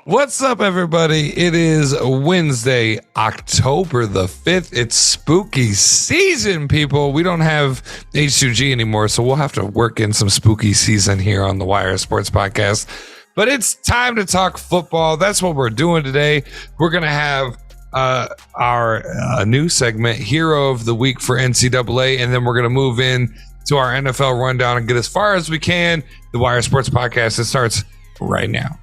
What's up, everybody? It is Wednesday, October the 5th. It's spooky season, people. We don't have H2G anymore, so we'll have to work in some spooky season here on the Wire Sports Podcast. But it's time to talk football. That's what we're doing today. We're going to have our new segment, Hero of the Week for NCAA, and then we're going to move in to our NFL rundown and get as far as we can. The Wire Sports Podcast, it starts right now.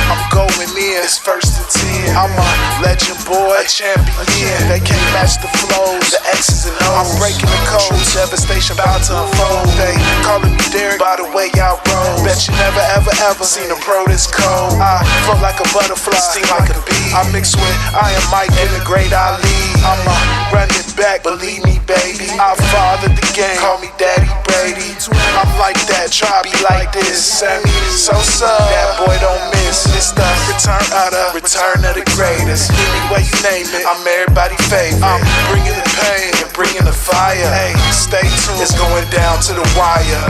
I'm going in, it's first and 10. I'm a legend boy, a champion. They can't match the flows, the X's and O's. I'm breaking the code, devastation about to unfold. They calling me Derek by the way I roll. Bet you never ever seen a pro this cold. I float like a butterfly, sting like a bee. I mix with I am Mike and the great Ali. I'm a running back, believe me baby. I fathered the game, call me Daddy Brady. I'm like that, try be like this. Sammy Sosa, that boy don't miss. It's the return of the greatest. Any way you name it, I'm everybody's favorite. I'm bringing the pain and bringing the fire. Hey, stay tuned, it's going down to the wire.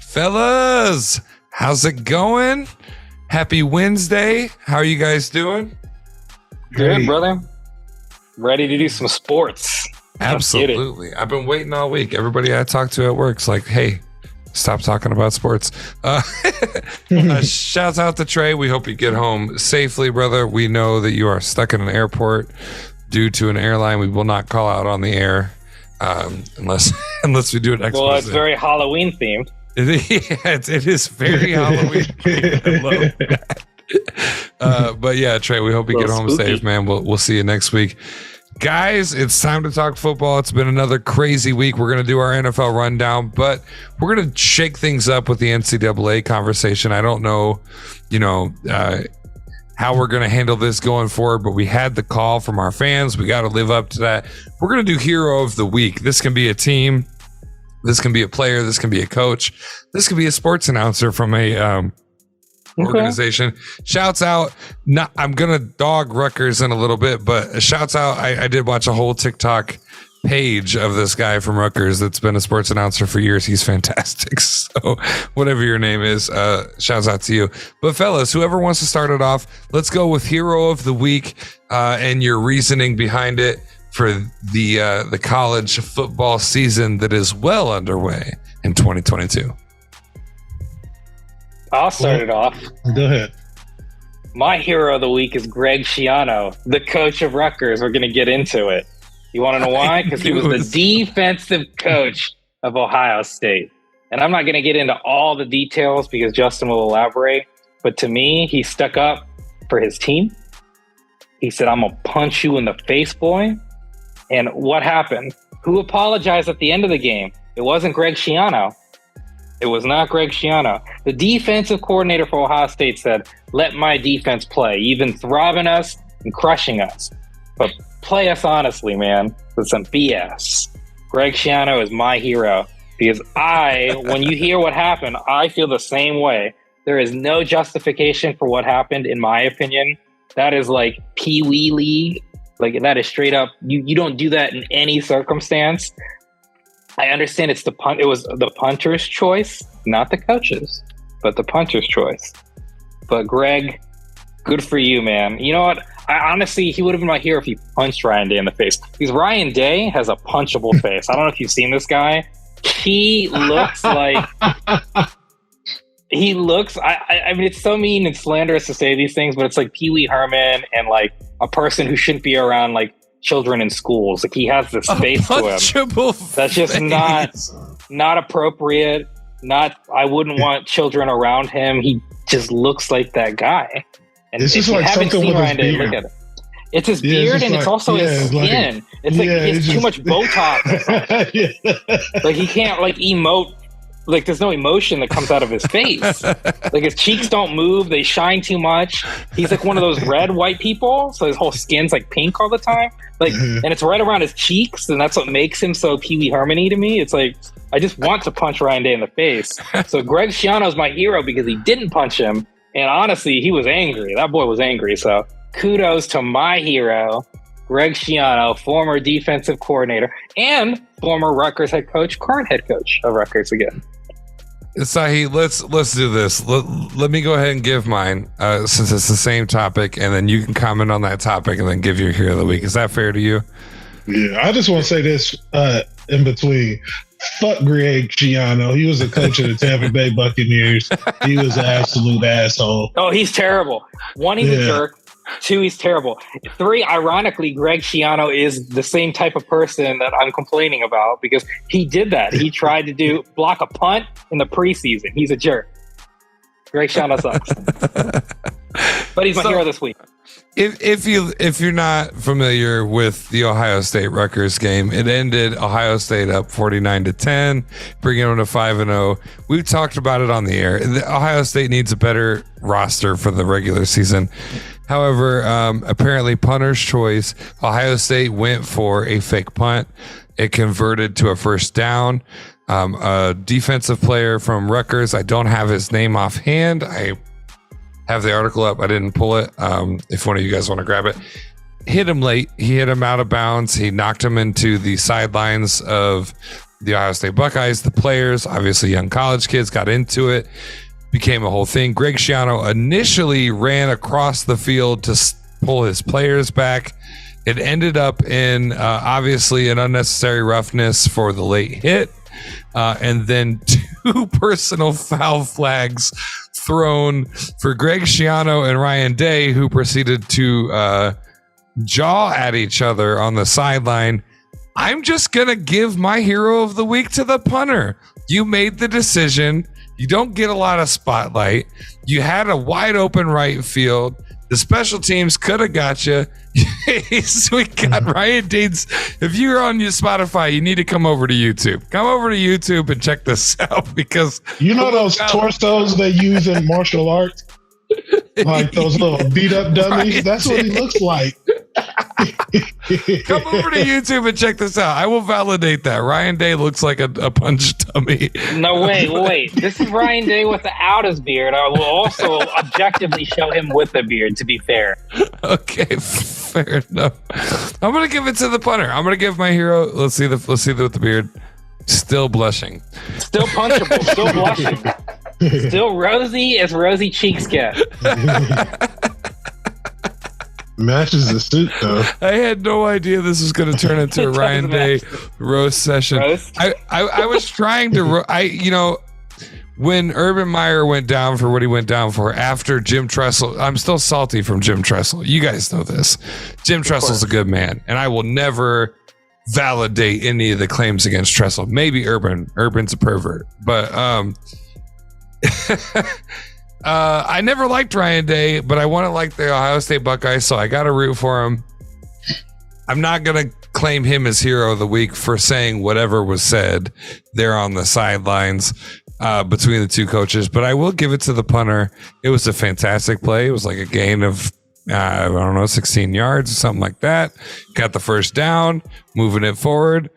Fellas, how's it going? Happy Wednesday. How are you guys doing? Good, brother. Ready to do some sports. Absolutely. I've been waiting all week. Everybody I talk to at work's like, hey, stop talking about sports. Shouts out to Trey. We hope you get home safely, brother. We know that you are stuck in an airport due to an airline we will not call out on the air unless we do it next. Well, it's very Halloween themed. It is very Halloween themed. But yeah, Trey, we hope you get home safe, man. We'll see you next week. Guys, it's time to talk football. It's been another crazy week. We're going to do our NFL rundown, but we're going to shake things up with the NCAA conversation. I don't know, how we're going to handle this going forward, but we had the call from our fans. We got to live up to that. We're going to do Hero of the Week. This can be a team. This can be a player. This can be a coach. This can be a sports announcer from a organization. Shouts out. I'm gonna dog Rutgers in a little bit, but shouts out. I did watch a whole TikTok page of this guy from Rutgers that's been a sports announcer for years. He's fantastic. So whatever your name is, shouts out to you. But fellas, whoever wants to start it off, let's go with Hero of the Week and your reasoning behind it for the college football season that is well underway in 2022. I'll start it off. Go ahead. My hero of the week is Greg Schiano, the coach of Rutgers. We're going to get into it. You want to know why? Because he was the defensive coach of Ohio State. And I'm not going to get into all the details because Justin will elaborate. But to me, he stuck up for his team. He said, I'm going to punch you in the face, boy. And what happened? Who apologized at the end of the game? It wasn't Greg Schiano. It was not Greg Schiano. The defensive coordinator for Ohio State said, let my defense play. You've been throbbing us and crushing us. But play us honestly, man, with some BS. Greg Schiano is my hero because when you hear what happened, I feel the same way. There is no justification for what happened, in my opinion. That is like Pee Wee League. Like, that is straight up. You don't do that in any circumstance. I understand it was the punter's choice, not the coach's, but the punter's choice. But Greg, good for you, man. You know what? Honestly, he would have been my hero if he punched Ryan Day in the face. Because Ryan Day has a punchable face. I don't know if you've seen this guy. He looks like... He looks... I mean, it's so mean and slanderous to say these things, but it's like Pee Wee Herman and like a person who shouldn't be around like children in schools. Like, he has this face to him that's just not appropriate. I wouldn't want children around him. He just looks like that guy. And it's just like something with his beard. Look at it. It's his beard, and it's also his skin. It's like he has too much Botox. Like, he can't like emote. Like, there's no emotion that comes out of his face. Like, his cheeks don't move. They shine too much. He's like one of those red white people. So his whole skin's like pink all the time. Like, and it's right around his cheeks. And that's what makes him so Pee Wee Herman-y to me. It's like, I just want to punch Ryan Day in the face. So Greg Schiano's my hero because he didn't punch him. And honestly, he was angry. That boy was angry. So kudos to my hero, Greg Schiano, former defensive coordinator and former Rutgers head coach, current head coach of Rutgers again. Sahe, let's do this. Let me go ahead and give mine, since it's the same topic, and then you can comment on that topic and then give your hero of the week. Is that fair to you? Yeah, I just want to say this in between. Fuck Greg Schiano. He was a coach of the Tampa Bay Buccaneers. He was an absolute asshole. Oh, he's terrible. One, he's a jerk. Two, he's terrible. Three, ironically, Greg Schiano is the same type of person that I'm complaining about because he did that. He tried to block a punt in the preseason. He's a jerk. Greg Schiano sucks. But he's my hero this week. If you're not familiar with the Ohio State Rutgers game, it ended Ohio State up 49-10, bringing them to 5-0. We've talked about it on the air. Ohio State needs a better roster for the regular season. However, apparently punter's choice, Ohio State went for a fake punt. It converted to a first down. A defensive player from Rutgers, I don't have his name offhand. I have the article up. I didn't pull it. If one of you guys want to grab it, hit him late. He hit him out of bounds. He knocked him into the sidelines of the Ohio State Buckeyes. The players, obviously young college kids, got into it. Became a whole thing. Greg Schiano initially ran across the field to pull his players back. It ended up in obviously an unnecessary roughness for the late hit. And then 2 personal foul flags thrown for Greg Schiano and Ryan Day, who proceeded to jaw at each other on the sideline. I'm just going to give my hero of the week to the punter. You made the decision. You don't get a lot of spotlight. You had a wide open right field. The special teams could have got you. So we got Ryan Deeds. If you're on your Spotify, you need to come over to YouTube. Come over to YouTube and check this out because you know those torsos they use in martial arts, like those little beat up dummies. Ryan That's what he looks like. Come over to YouTube and check this out. I will validate that. Ryan Day looks like a punch dummy. No, wait. This is Ryan Day without his beard. I will also objectively show him with a beard, to be fair. Okay, fair enough. I'm going to give it to the punter. I'm going to give my hero. Let's see with the beard. Still blushing. Still punchable. Still blushing. Still rosy as rosy cheeks get. Matches the suit though. I had no idea this was going to turn into a Ryan Day roast session. I was trying to when Urban Meyer went down for what he went down for after Jim Tressel, I'm still salty from Jim Tressel. You guys know this. Jim Tressel's a good man, and I will never validate any of the claims against Tressel. Maybe Urban's a pervert, but I never liked Ryan Day, but I want to like the Ohio State Buckeyes, so I got to root for him. I'm not going to claim him as hero of the week for saying whatever was said there on the sidelines between the two coaches, but I will give it to the punter. It was a fantastic play. It was like a gain of, 16 yards or something like that. Got the first down, moving it forward.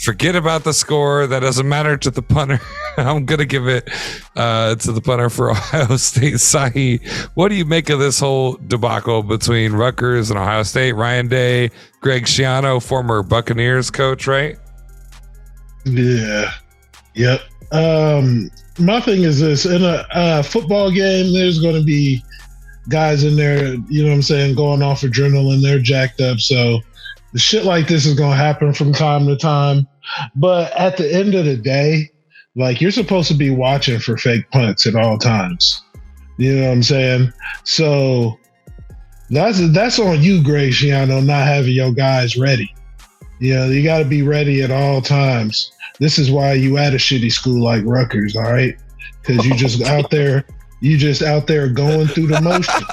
Forget about the score. That doesn't matter to the punter. I'm going to give it to the punter for Ohio State. Sahe, what do you make of this whole debacle between Rutgers and Ohio State? Ryan Day, Greg Schiano, former Buccaneers coach, right? Yeah. Yep. My thing is this. In a football game, there's going to be guys in there, you know what I'm saying, going off adrenaline. They're jacked up. So the shit like this is going to happen from time to time. But at the end of the day, like, you're supposed to be watching for fake punts at all times. You know what I'm saying? So that's on you, Greg Schiano, not having your guys ready. You know, you got to be ready at all times. This is why you at a shitty school like Rutgers, all right? Because you just out there going through the motion.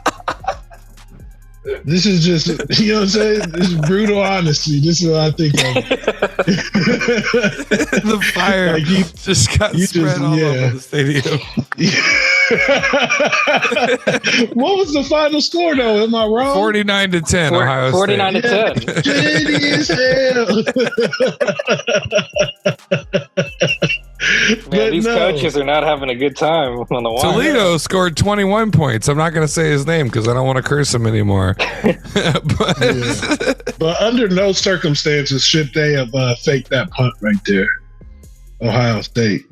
This is just, you know what I'm saying? This is brutal honesty. This is what I think of. The fire like just got spread all over the stadium. What was the final score, though? Am I wrong? 49-10, Ohio State. 49-10. Shitty as hell. Man, these coaches are not having a good time on the wire. Toledo scored 21 points. I'm not going to say his name because I don't want to curse him anymore. But But under no circumstances should they have faked that punt right there, Ohio State.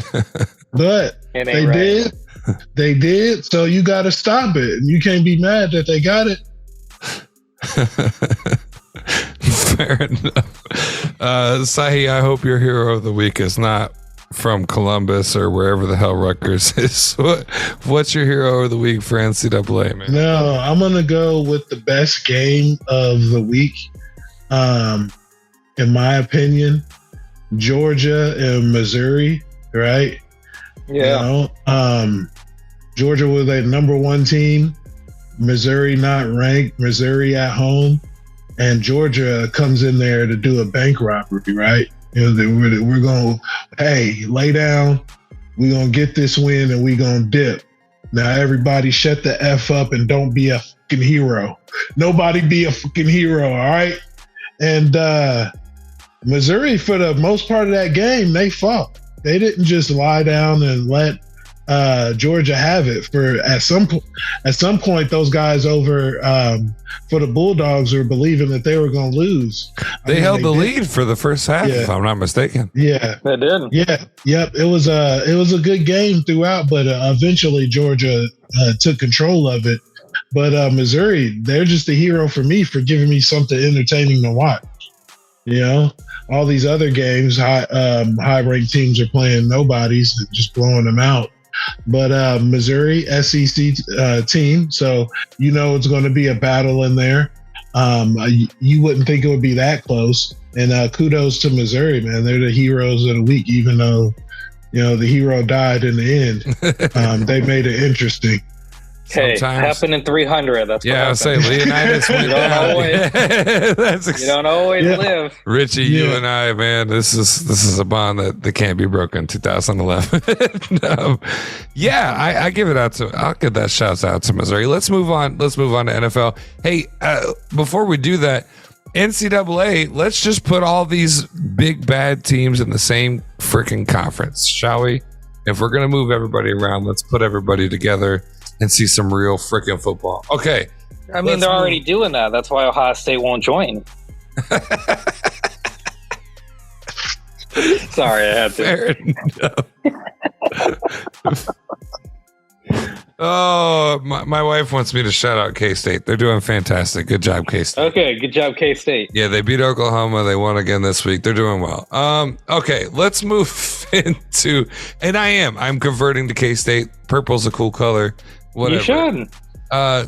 But they did. They did. So you got to stop it. And you can't be mad that they got it. Fair enough. Sahe, I hope your hero of the week is not from Columbus or wherever the hell Rutgers is. What's your hero of the week for NCAA, man? No, I'm going to go with the best game of the week. In my opinion, Georgia and Missouri, right? Yeah. Georgia was a number one team. Missouri not ranked. Missouri at home. And Georgia comes in there to do a bank robbery, right? We're going to, hey, lay down. We're going to get this win and we're going to dip. Now, everybody shut the F up and don't be a fucking hero. Nobody be a fucking hero, all right? And Missouri, for the most part of that game, they fought. They didn't just lie down and let Georgia have it. At some point, those guys over for the Bulldogs were believing that they were going to lose. They held the lead for the first half, if I'm not mistaken. Yeah, they did. Yeah, yep. It was a good game throughout, but eventually Georgia took control of it. But Missouri, they're just the hero for me for giving me something entertaining to watch. You know, all these other games, high-ranked teams are playing nobodies and just blowing them out. But Missouri, SEC team, so you know it's going to be a battle in there. You wouldn't think it would be that close. And kudos to Missouri, man. They're the heroes of the week, even though, the hero died in the end. They made it interesting. Hey, happened in 300. That's what I was saying Leonidas went down. You don't always live. Richie, you and I, man, this is a bond that can't be broken. 2011. I give it out to. I'll give that shouts out to Missouri. Let's move on. Let's move on to NFL. Hey, before we do that, NCAA, let's just put all these big bad teams in the same freaking conference, shall we? If we're gonna move everybody around, let's put everybody together and see some real freaking football. Okay. I mean, they're already doing that. That's why Ohio State won't join. Sorry, I had to. Fair enough. Oh, my wife wants me to shout out K-State. They're doing fantastic. Good job, K-State. Okay, good job, K-State. Yeah, they beat Oklahoma. They won again this week. They're doing well. Okay, let's move into, and I'm converting to K-State. Purple's a cool color. Whatever. You should.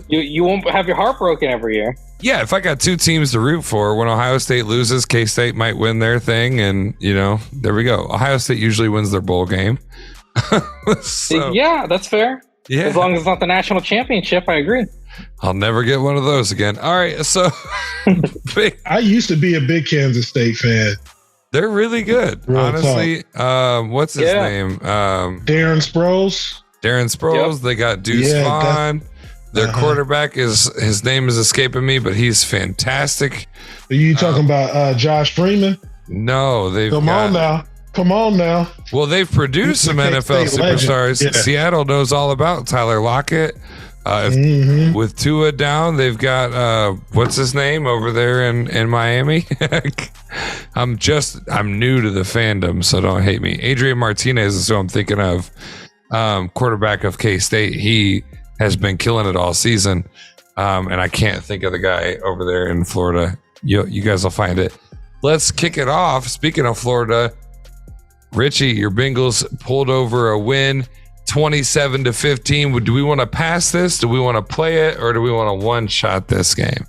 You won't have your heart broken every year. Yeah, if I got two teams to root for, when Ohio State loses, K-State might win their thing, and there we go. Ohio State usually wins their bowl game. So, yeah, that's fair. Yeah, as long as it's not the national championship, I agree. I'll never get one of those again. All right, so I used to be a big Kansas State fan. They're really good, honestly. What's his name? Darren Sproles. Yep. They got Deuce Vaughn. Their quarterback his name is escaping me, but he's fantastic. Are you talking about Josh Freeman? No, Come on now. Well, they've produced some NFL superstars. Yeah. Seattle knows all about Tyler Lockett. With Tua down, they've got what's his name over there in Miami. I'm new to the fandom, so don't hate me. Adrian Martinez is who I'm thinking of. Quarterback of K-State. He has been killing it all season. And I can't think of the guy over there in Florida. You guys will find it. Let's kick it off. Speaking of Florida, Richie, your Bengals pulled over a win, 27-15. Do we want to pass this? Do we want to play it? Or do we want to one-shot this game?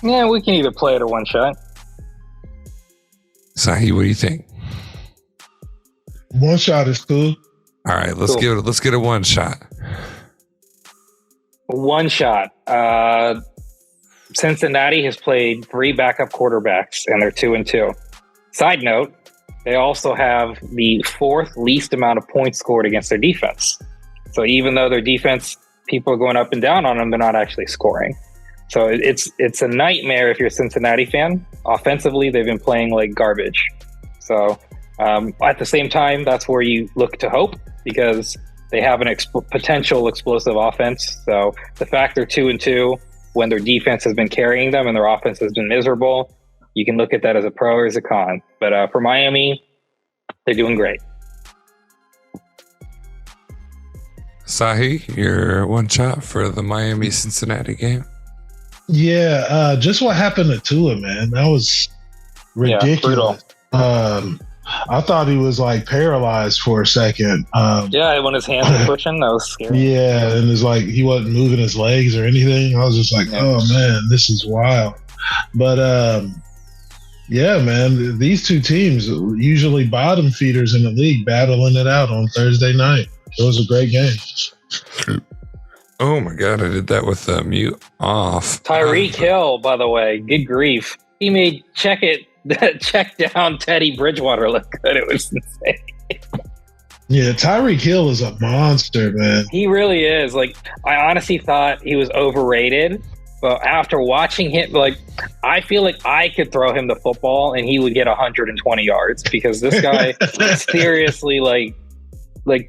Yeah, we can either play it or one-shot. Sahe, what do you think? One shot is cool. All right, let's get a one shot. One shot. Cincinnati has played 3 backup quarterbacks, and they're 2-2. Side note, they also have the 4th least amount of points scored against their defense. So even though their defense, people are going up and down on them, they're not actually scoring. So it's a nightmare if you're a Cincinnati fan. Offensively, they've been playing like garbage. So at the same time, that's where you look to hope, because they have an potential explosive offense. So the fact they're 2-2 when their defense has been carrying them and their offense has been miserable, you can look at that as a pro or as a con. But for Miami, they're doing great. Sahe, your one shot for the Miami-Cincinnati game. Yeah, just what happened to Tua, man. That was ridiculous. I thought he was like paralyzed for a second. Yeah, when his hands were pushing, that was scary. Yeah, and it's like he wasn't moving his legs or anything. I was just like, oh man, this is wild. But yeah, man, these two teams, usually bottom feeders in the league, battling it out on Thursday night. It was a great game. Oh my God, I did that with the mute off. Tyreek Hill, by the way, good grief. He made check down Teddy Bridgewater look good. It was insane. Yeah, Tyreek Hill is a monster, man. He really is. Like, I honestly thought he was overrated. But after watching him, like, I feel like I could throw him the football and he would get 120 yards because this guy seriously, like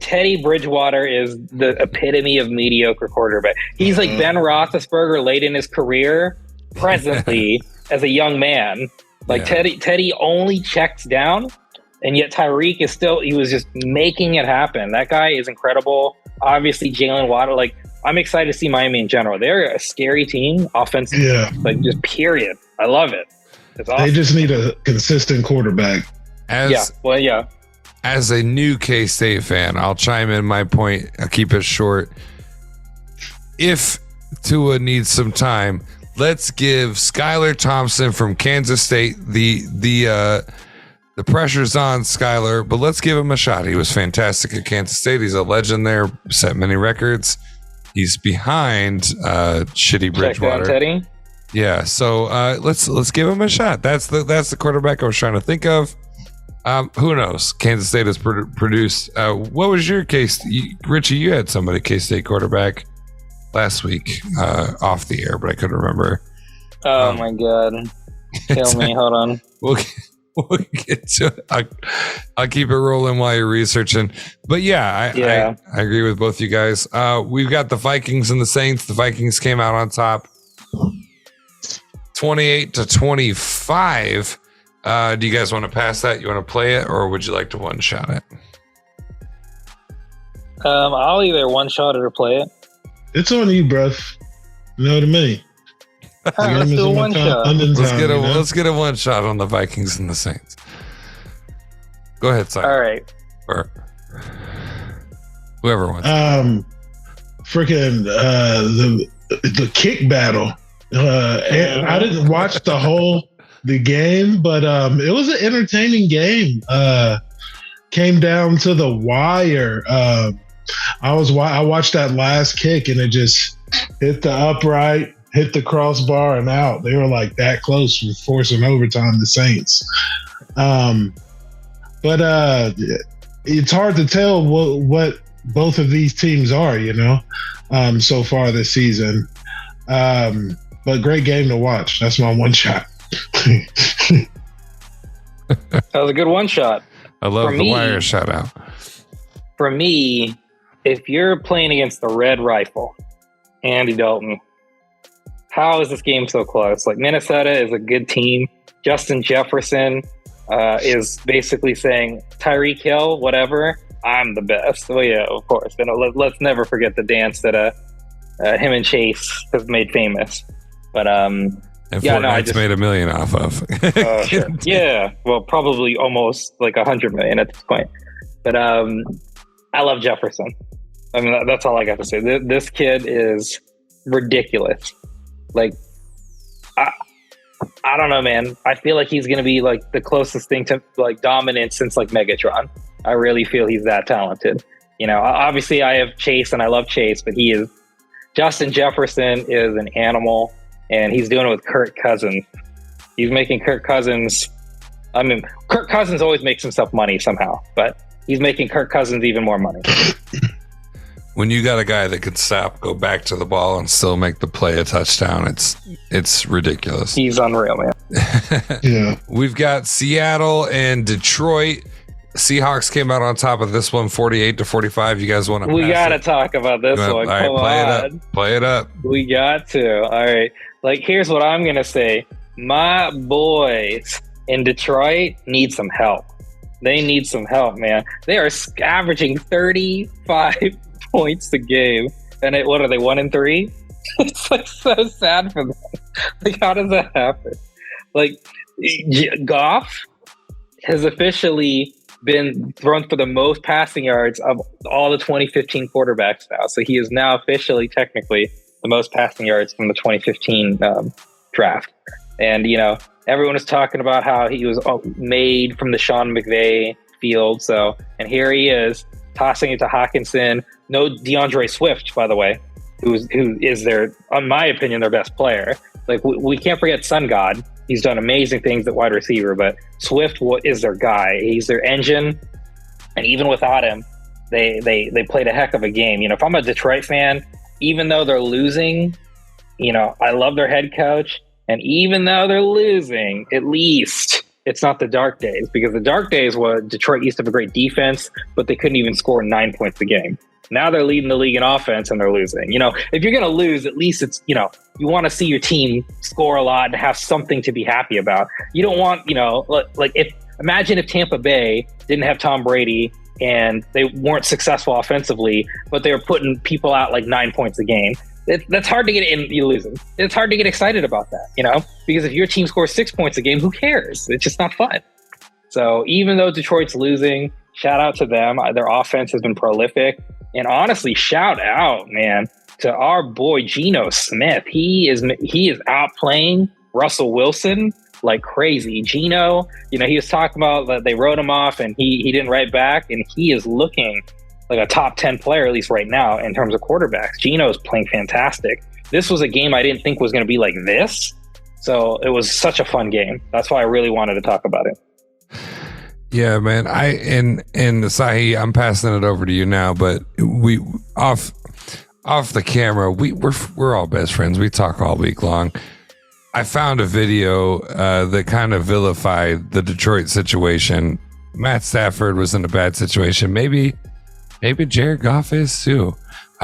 Teddy Bridgewater is the epitome of mediocre quarterback. He's like Ben Roethlisberger late in his career, presently as a young man. Like Teddy only checks down, and yet Tyreek is still, he was just making it happen. That guy is incredible. Obviously, Jalen Waddle, like, I'm excited to see Miami in general. They're a scary team, offensive, like, just period. I love it. It's awesome. They just need a consistent quarterback. As a new K-State fan, I'll chime in my point. I'll keep it short. If Tua needs some time, let's give Skylar Thompson from Kansas State the pressure's on Skylar, but let's give him a shot. He was fantastic at Kansas State. He's a legend there, set many records. He's behind shitty Bridgewater. Check down Teddy. Yeah, so let's give him a shot. That's the quarterback I was trying to think of. Who knows? Kansas State has produced. What was your case, Richie? You had somebody K-State quarterback last week off the air, but I couldn't remember. Oh my God! Kill me. Hold on. We'll get to it. I'll keep it rolling while you're researching. But I agree with both you guys. We've got the Vikings and the Saints. The Vikings came out on top, 28-25. Do you guys want to pass that? You want to play it, or would you like to one shot it? I'll either one shot it or play it. It's on you, bruv. You know what I mean? Let's do a one shot. Let's get a one shot on the Vikings and the Saints. Go ahead, Simon. All right. Or whoever wants. Freaking the kick battle. I didn't watch the game, but it was an entertaining game. Came down to the wire. I watched that last kick and it just hit the upright, hit the crossbar and out. They were like that close from forcing overtime, the Saints. But it's hard to tell what both of these teams are, so far this season. But great game to watch. That's my one shot. That was a good one shot. I love the wire shout out. For me, if you're playing against the Red Rifle, Andy Dalton, how is this game so close? Like, Minnesota is a good team. Justin Jefferson is basically saying, Tyreek Hill, whatever, I'm the best. Well, yeah, of course. And let's never forget the dance that him and Chase have made famous. But and Fortnite's made $1 million off of. Sure. Yeah, well, probably almost like 100 million at this point. But I love Jefferson. I mean, that's all I got to say. This kid is ridiculous. Like, I don't know, man. I feel like he's going to be like the closest thing to like dominant since like Megatron. I really feel he's that talented. Obviously I have Chase and I love Chase, but Justin Jefferson is an animal. And he's doing it with Kirk Cousins. He's making Kirk Cousins. I mean, Kirk Cousins always makes himself money somehow, but he's making Kirk Cousins even more money. When you got a guy that could go back to the ball and still make the play a touchdown, it's ridiculous. He's unreal, man. Yeah. We've got Seattle and Detroit. Seahawks came out on top of this one, 48-45. You guys want to? We got to talk about this one. All right, play it up. We got to. All right. Like, here's what I'm gonna say. my boys in Detroit need some help. They need some help, man. They are averaging 35 points a game. And what are they, 1-3? It's like so sad for them. Like, how does that happen? Like, Goff has officially been thrown for the most passing yards of all the 2015 quarterbacks now. So he is now officially, technically, the most passing yards from the 2015 draft. And, everyone is talking about how he was made from the Sean McVay field. So, and here he is tossing it to Hawkinson. No DeAndre Swift, by the way, who is their, in my opinion, their best player. Like, we can't forget Sun God. He's done amazing things at wide receiver, but Swift is their guy. He's their engine. And even without him, they played a heck of a game. If I'm a Detroit fan, even though they're losing, I love their head coach. And even though they're losing, at least it's not the dark days, because the dark days were Detroit used to have a great defense, but they couldn't even score 9 points a game. Now they're leading the league in offense and they're losing. If you're going to lose, at least it's, you want to see your team score a lot and have something to be happy about. You don't want, imagine if Tampa Bay didn't have Tom Brady and they weren't successful offensively, but they were putting people out like 9 points a game. That's hard to get in. You losing. It's hard to get excited about that, because if your team scores 6 points a game, who cares? It's just not fun. So even though Detroit's losing, shout out to them. Their offense has been prolific. And honestly, shout out, man, to our boy Geno Smith. He is outplaying Russell Wilson like crazy. Geno, he was talking about that they wrote him off and he didn't write back, and he is looking like a top 10 player, at least right now, in terms of quarterbacks. Geno is playing fantastic. This was a game I didn't think was going to be like this. So it was such a fun game. That's why I really wanted to talk about it. Yeah, man. And Sahe, I'm passing it over to you now, but we off the camera, we're all best friends. We talk all week long. I found a video that kind of vilified the Detroit situation. Matt Stafford was in a bad situation. Maybe Jared Goff is too.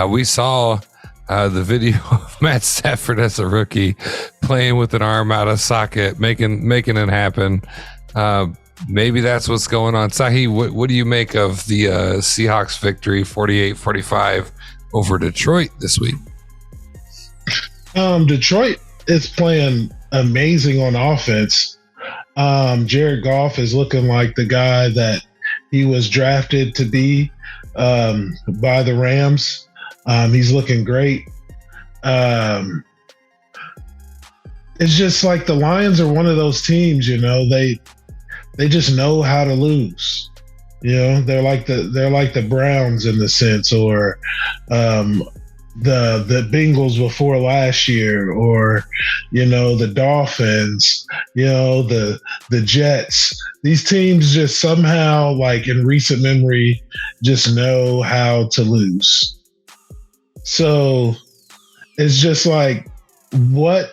We saw the video of Matt Stafford as a rookie playing with an arm out of socket, making it happen. Maybe that's what's going on. Sahe, what do you make of the Seahawks victory 48-45 over Detroit this week? Detroit is playing amazing on offense. Jared Goff is looking like the guy that he was drafted to be by the Rams. He's looking great. It's just like the Lions are one of those teams, they just know how to lose. They're like the Browns in the sense, or the Bengals before last year, or the Dolphins, the Jets. These teams just somehow, like in recent memory, just know how to lose. So it's just like, what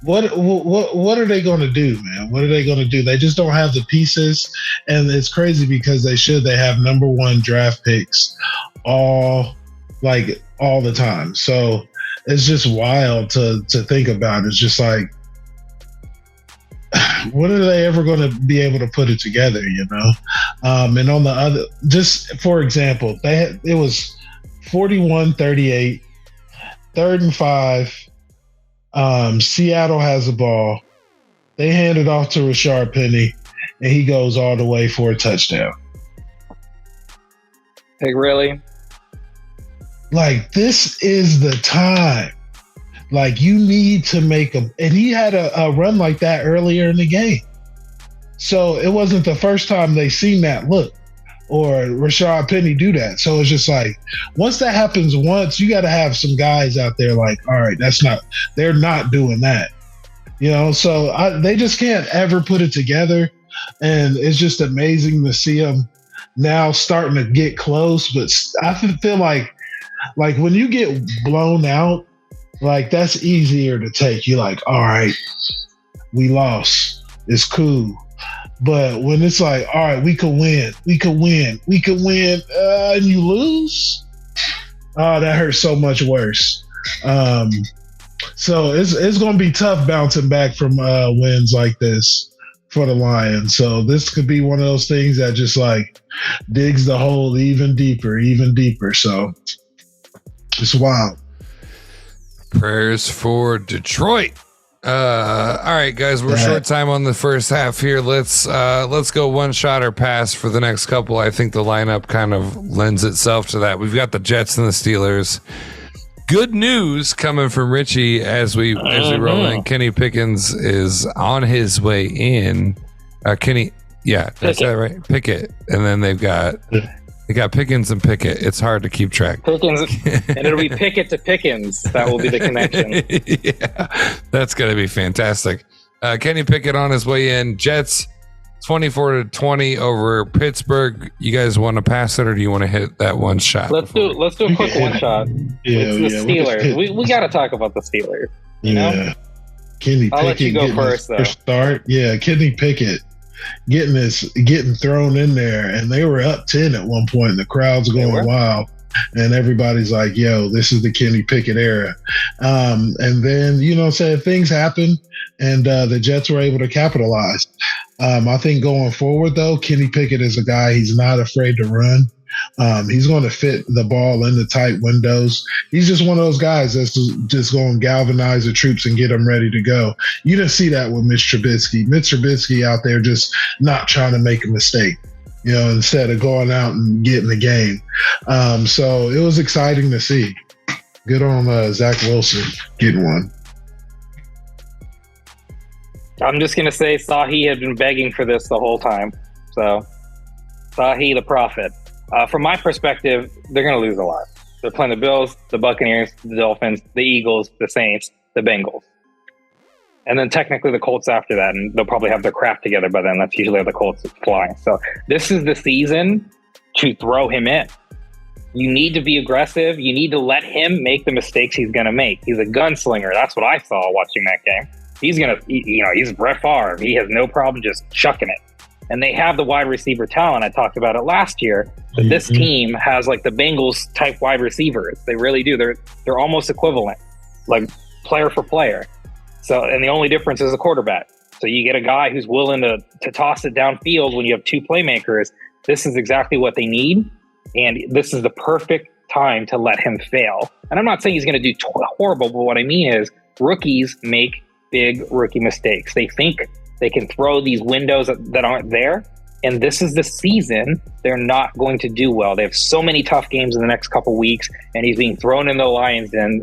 are they going to do, man? What are they going to do? They just don't have the pieces, and it's crazy because they have number one draft picks all the time. So it's just wild to think about. It's just like, when are they ever going to be able to put it together, And on the other, just for example, it was 41-38, 3rd and 5. Seattle has the ball. They hand it off to Rashard Penny, and he goes all the way for a touchdown. Like, really? Like, this is the time. Like, you need to make and he had a run like that earlier in the game. So it wasn't the first time they seen that look or Rashard Penny do that. So it's just like, once that happens once, you got to have some guys out there like, all right, they're not doing that. So they just can't ever put it together. And it's just amazing to see them now starting to get close. But I feel like when you get blown out, like, that's easier to take. You're like, all right, we lost. It's cool. But when it's like, all right, we could win, and you lose, that hurts so much worse. So it's going to be tough bouncing back from wins like this for the Lions. So this could be one of those things that just like digs the hole even deeper. So it's wild. Prayers for Detroit. All right, guys, we're short time on the first half here. Let's go one shot or pass for the next couple. I think the lineup kind of lends itself to that. We've got the Jets and the Steelers. Good news coming from Richie as we roll in. Kenny Pickens is on his way in. Kenny, yeah, that's that right? Pickett, and then they got Pickens and Pickett. It's hard to keep track. Pickens, and it'll be Pickett to Pickens. That will be the connection. Yeah, that's gonna be fantastic. Kenny Pickett on his way in. Jets 24-20 over Pittsburgh. You guys want to pass it, or do you want to hit that one shot? Let's do a quick one shot. It's the Steelers. We got to talk about the Steelers. You know? Kenny Pickett. I'll let you go first, though. Start. Yeah, Kenny Pickett getting thrown in there, and they were up 10 at one point. And the crowd's going wild, and everybody's like, "Yo, this is the Kenny Pickett era." And then things happen, and the Jets were able to capitalize. I think going forward, though, Kenny Pickett is a guy, he's not afraid to run. He's going to fit the ball in the tight windows. He's just one of those guys that's just going to galvanize the troops and get them ready to go. You didn't see that with Mitch Trubisky. Mitch Trubisky out there just not trying to make a mistake, instead of going out and getting the game. So it was exciting to see. Good on Zach Wilson getting one. I'm just going to say Sahe had been begging for this the whole time. So, Sahe the prophet. From my perspective, they're going to lose a lot. They're playing the Bills, the Buccaneers, the Dolphins, the Eagles, the Saints, the Bengals. And then technically the Colts after that, and they'll probably have their crap together by then. That's usually how the Colts fly. So this is the season to throw him in. You need to be aggressive. You need to let him make the mistakes he's going to make. He's a gunslinger. That's what I saw watching that game. He's Brett Favre. He has no problem just chucking it. And they have the wide receiver talent. I talked about it last year. But this team has like the Bengals type wide receivers. They really do. They're almost equivalent, like player for player. So, and the only difference is a quarterback. So you get a guy who's willing to toss it downfield when you have two playmakers. This is exactly what they need. And this is the perfect time to let him fail. And I'm not saying he's going to do horrible, but what I mean is rookies make big rookie mistakes. They think they can throw these windows that aren't there. And this is the season they're not going to do well. They have so many tough games in the next couple weeks, and he's being thrown in the Lions Den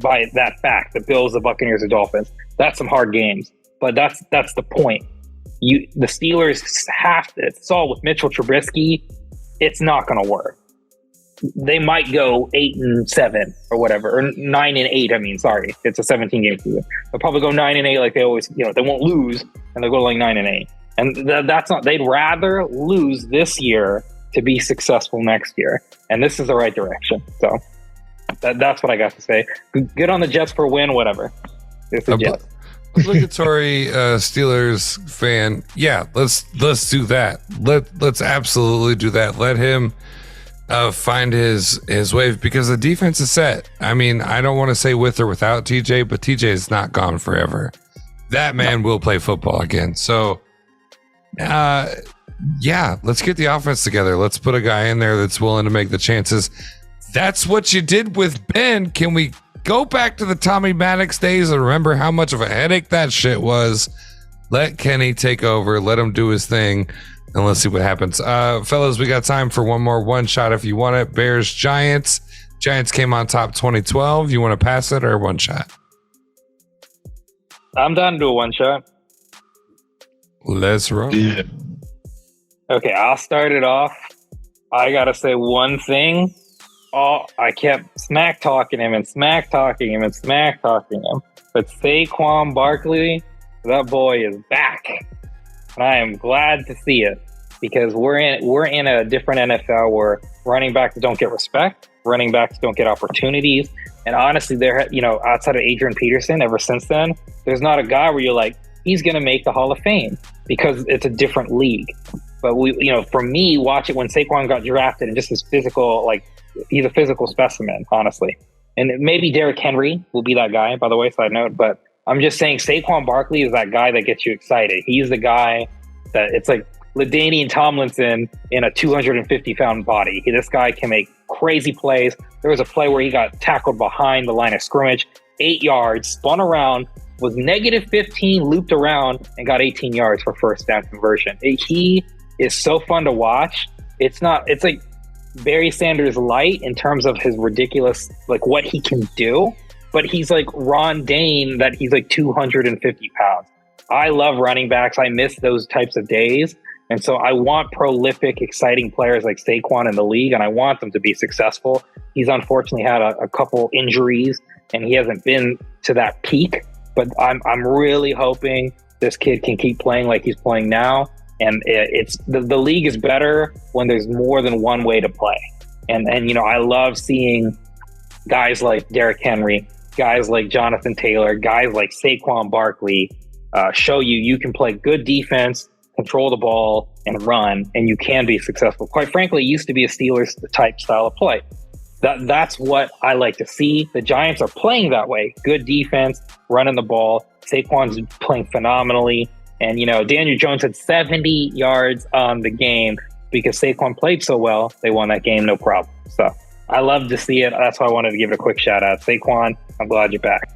by that fact, the Bills, the Buccaneers, the Dolphins. That's some hard games. But that's the point. The Steelers saw with Mitchell Trubisky, it's not going to work. They might go 8-7 or whatever, or 9-8. I mean, sorry, it's a 17-game season. They'll probably go 9-8, like they always, they won't lose, and they'll go like 9-8. And that's not. They'd rather lose this year to be successful next year, and this is the right direction. So that's what I got to say. Good on the Jets for a win, whatever. It's the Jets. Obligatory Steelers fan. Yeah, let's do that. Let's absolutely do that. Let him find his wave, because the defense is set. I mean, I don't want to say with or without TJ, but TJ is not gone forever. That man will play football again. So, let's get the offense together. Let's put a guy in there that's willing to make the chances. That's what you did with Ben. Can we go back to the Tommy Maddox days and remember how much of a headache that shit was? Let Kenny take over. Let him do his thing. And let's see what happens. Fellas, we got time for one more one shot if you want it. Bears, Giants. Giants came on top 2012. You want to pass it or one shot? I'm down to do a one shot. Let's roll. Yeah. Okay, I'll start it off. I got to say one thing. I kept smack talking him. But Saquon Barkley, that boy is back. And I am glad to see it, because we're in a different NFL where running backs don't get respect, running backs don't get opportunities. And honestly, outside of Adrian Peterson, ever since then, there's not a guy where you're like, he's going to make the Hall of Fame, because it's a different league. But for me, watch it when Saquon got drafted and just his physical, like, he's a physical specimen, honestly. And maybe Derrick Henry will be that guy, by the way, side note. But I'm just saying Saquon Barkley is that guy that gets you excited. He's the guy that it's like LaDainian Tomlinson in a 250-pound body. This guy can make crazy plays. There was a play where he got tackled behind the line of scrimmage, 8 yards, spun around, was negative 15, looped around, and got 18 yards for first down conversion. He is so fun to watch. It's like Barry Sanders light in terms of his ridiculous, like what he can do, but he's like Ron Dane that he's like 250 pounds. I love running backs. I miss those types of days. And so I want prolific, exciting players like Saquon in the league, and I want them to be successful. He's unfortunately had a couple injuries, and he hasn't been to that peak, but I'm really hoping this kid can keep playing like he's playing now. And it's the league is better when there's more than one way to play. And I love seeing guys like Derrick Henry, guys like Jonathan Taylor, guys like Saquon Barkley show you can play good defense, control the ball, and run, and you can be successful. Quite frankly, it used to be a Steelers type style of play. That's what I like to see. The Giants are playing that way. Good defense, running the ball. Saquon's playing phenomenally. And, Daniel Jones had 70 yards on the game because Saquon played so well. They won that game, no problem. So I love to see it. That's why I wanted to give it a quick shout out. Saquon, I'm glad you're back.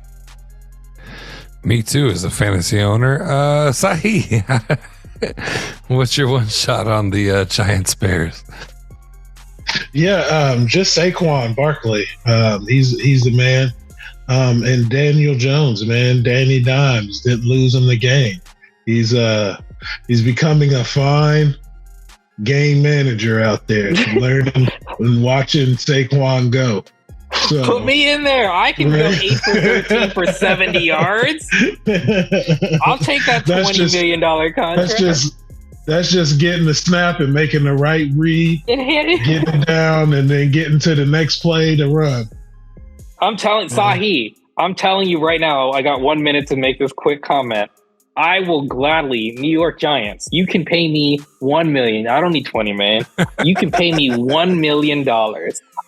Me too, as a fantasy owner. Sahe, what's your one shot on the Giants Bears? Yeah, just Saquon Barkley. He's the man. And Daniel Jones, man, Danny Dimes didn't lose him the game. He's becoming a fine game manager out there, learning and watching Saquon go. So, put me in there. I can go 8 for 13 for 70 yards. I'll take that $20 million contract. That's just getting the snap and making the right read, getting it down, and then getting to the next play to run. Sahe, I'm telling you right now, I got 1 minute to make this quick comment. I will gladly, New York Giants, you can pay me $1 million. I don't need $20 million. You can pay me $1 million.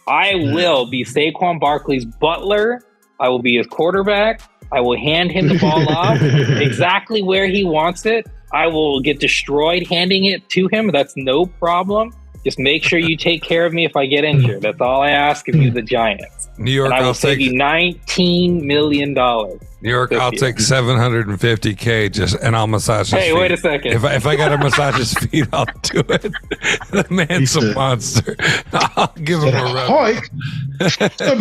I will be Saquon Barkley's butler. I will be his quarterback. I will hand him the ball off exactly where he wants it. I will get destroyed handing it to him. That's no problem. Just make sure you take care of me if I get injured. That's all I ask of you, the Giants. New York, and I will save you $19 million. New York, I'll take $750K and I'll massage his feet. Hey, wait a second. If I got to massage his feet, I'll do it. The man's a monster. I'll give him a rub. Hoi,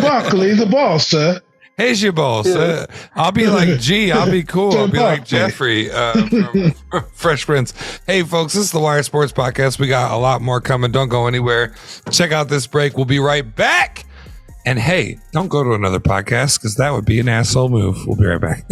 Barkley, the ball, sir. Here's your ball, sir. I'll be like G. I'll be cool. I'll be like Jeffrey from Fresh Prince. Hey, folks, this is the Wire Sports Podcast. We got a lot more coming. Don't go anywhere. Check out this break. We'll be right back. And hey, don't go to another podcast because that would be an asshole move. We'll be right back.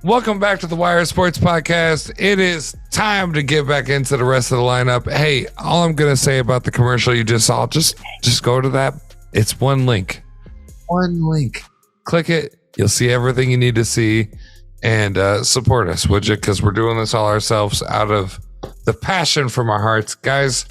Welcome back to the Wire Sports Podcast. It is time to get back into the rest of the lineup. Hey, all I'm going to say about the commercial you just saw, just go to that. It's one link. One link. Click it. You'll see everything you need to see. And support us, would you? Because we're doing this all ourselves out of the passion from our hearts. Guys,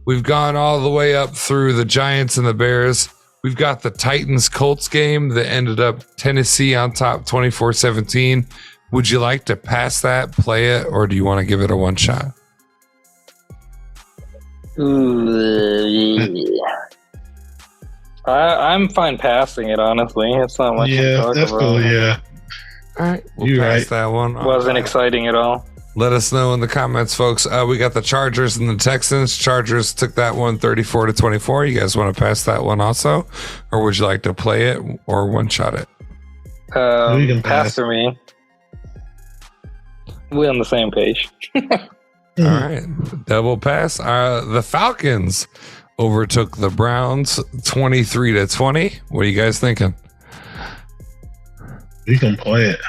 we've gone all the way up through the Giants and the Bears. We've got the Titans-Colts game that ended up Tennessee on top 24-17. Would you like to pass that, play it, or do you want to give it a one shot? I'm fine passing it, honestly. It's not much to talk that's about. cool, yeah. All right, we'll pass that one. Wasn't exciting at all. Let us know in the comments, folks. We got the Chargers and the Texans. Chargers took that one 34-24. You guys want to pass that one also? Or would you like to play it or one-shot it? Pass for me. We're on the same page. All right. Double pass. The Falcons overtook the Browns 23-20. What are you guys thinking? You can play it.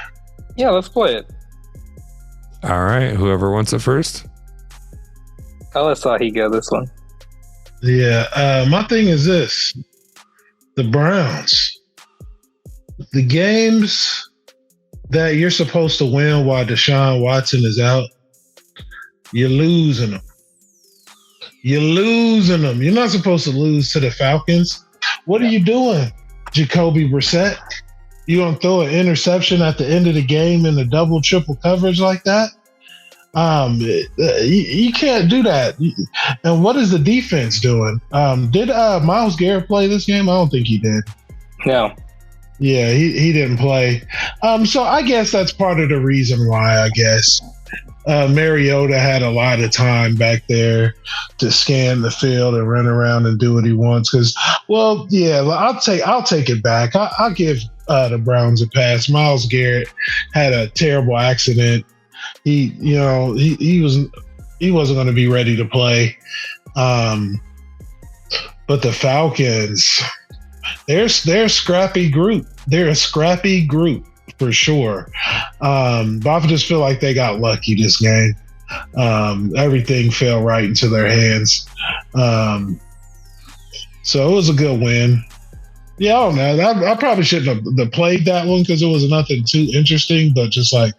Yeah, let's play it. All right. Whoever wants it first. I'll let Sahe go this one. Yeah. My thing is this. The Browns. The games that you're supposed to win while Deshaun Watson is out, you're losing them. You're losing them. You're not supposed to lose to the Falcons. What are you doing, Jacoby Brissett? You gonna throw an interception at the end of the game in the double, triple coverage like that? You can't do that. And what is the defense doing? Did Myles Garrett play this game? I don't think he did. No. Yeah, he didn't play. So I guess that's part of the reason why, I guess. Mariota had a lot of time back there to scan the field and run around and do what he wants. Because, well, yeah, I'll take it back. I'll give the Browns a pass. Myles Garrett had a terrible accident. He wasn't going to be ready to play. But the Falcons, they're a scrappy group. They're a scrappy group. For sure. But I just feel like they got lucky this game. Everything fell right into their hands. So it was a good win. Yeah, I don't know. I probably shouldn't have played that one because it was nothing too interesting, but just like,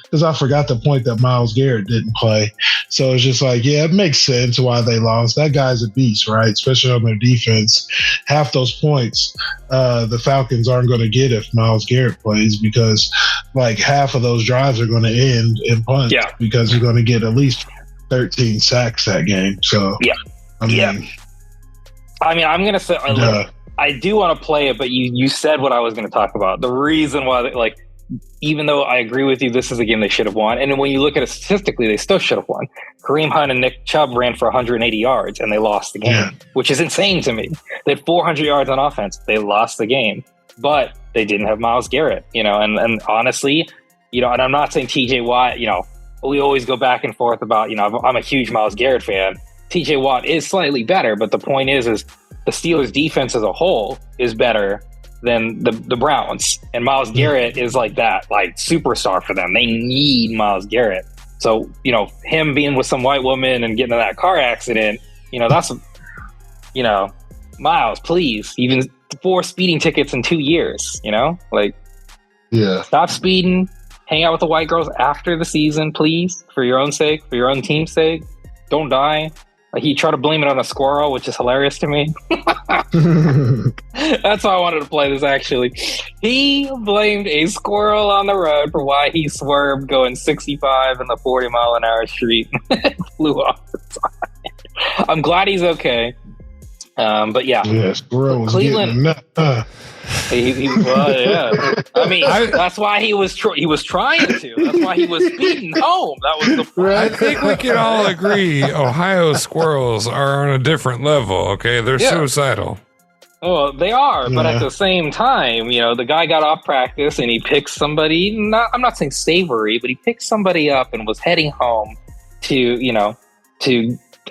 because I forgot the point that Myles Garrett didn't play. So it's just like, yeah, it makes sense why they lost. That guy's a beast, right? Especially on their defense. Half those points the Falcons aren't going to get if Myles Garrett plays because like half of those drives are going to end in punts because you're going to get at least 13 sacks that game. So, I mean, I'm going to say, I do want to play it, but you said what I was going to talk about. The reason why, even though I agree with you, this is a game they should have won. And when you look at it statistically, they still should have won. Kareem Hunt and Nick Chubb ran for 180 yards and they lost the game, which is insane to me. They had 400 yards on offense. They lost the game, but they didn't have Myles Garrett, and honestly, and I'm not saying TJ Watt, we always go back and forth about, I'm a huge Myles Garrett fan. TJ Watt is slightly better, but the point is the Steelers defense as a whole is better than the Browns. And Myles Garrett is like superstar for them. They need Myles Garrett. So, him being with some white woman and getting in that car accident, that's, Myles, please, even 4 speeding tickets in 2 years, stop speeding, hang out with the white girls after the season, please, for your own sake, for your own team's sake. Don't die. He tried to blame it on a squirrel, which is hilarious to me. That's why I wanted to play this, actually. He blamed a squirrel on the road for why he swerved going 65 in the 40-mile-an-hour street and flew off the side. I'm glad he's okay. But yeah. Yeah, squirrel was Cleveland. I mean, that's why he was trying to. That's why he was speeding home. That was the point. I think we can all agree Ohio squirrels are on a different level, okay? They're suicidal. Oh, they are, but at the same time, the guy got off practice and he picked somebody, I'm not saying savory, but he picked somebody up and was heading home to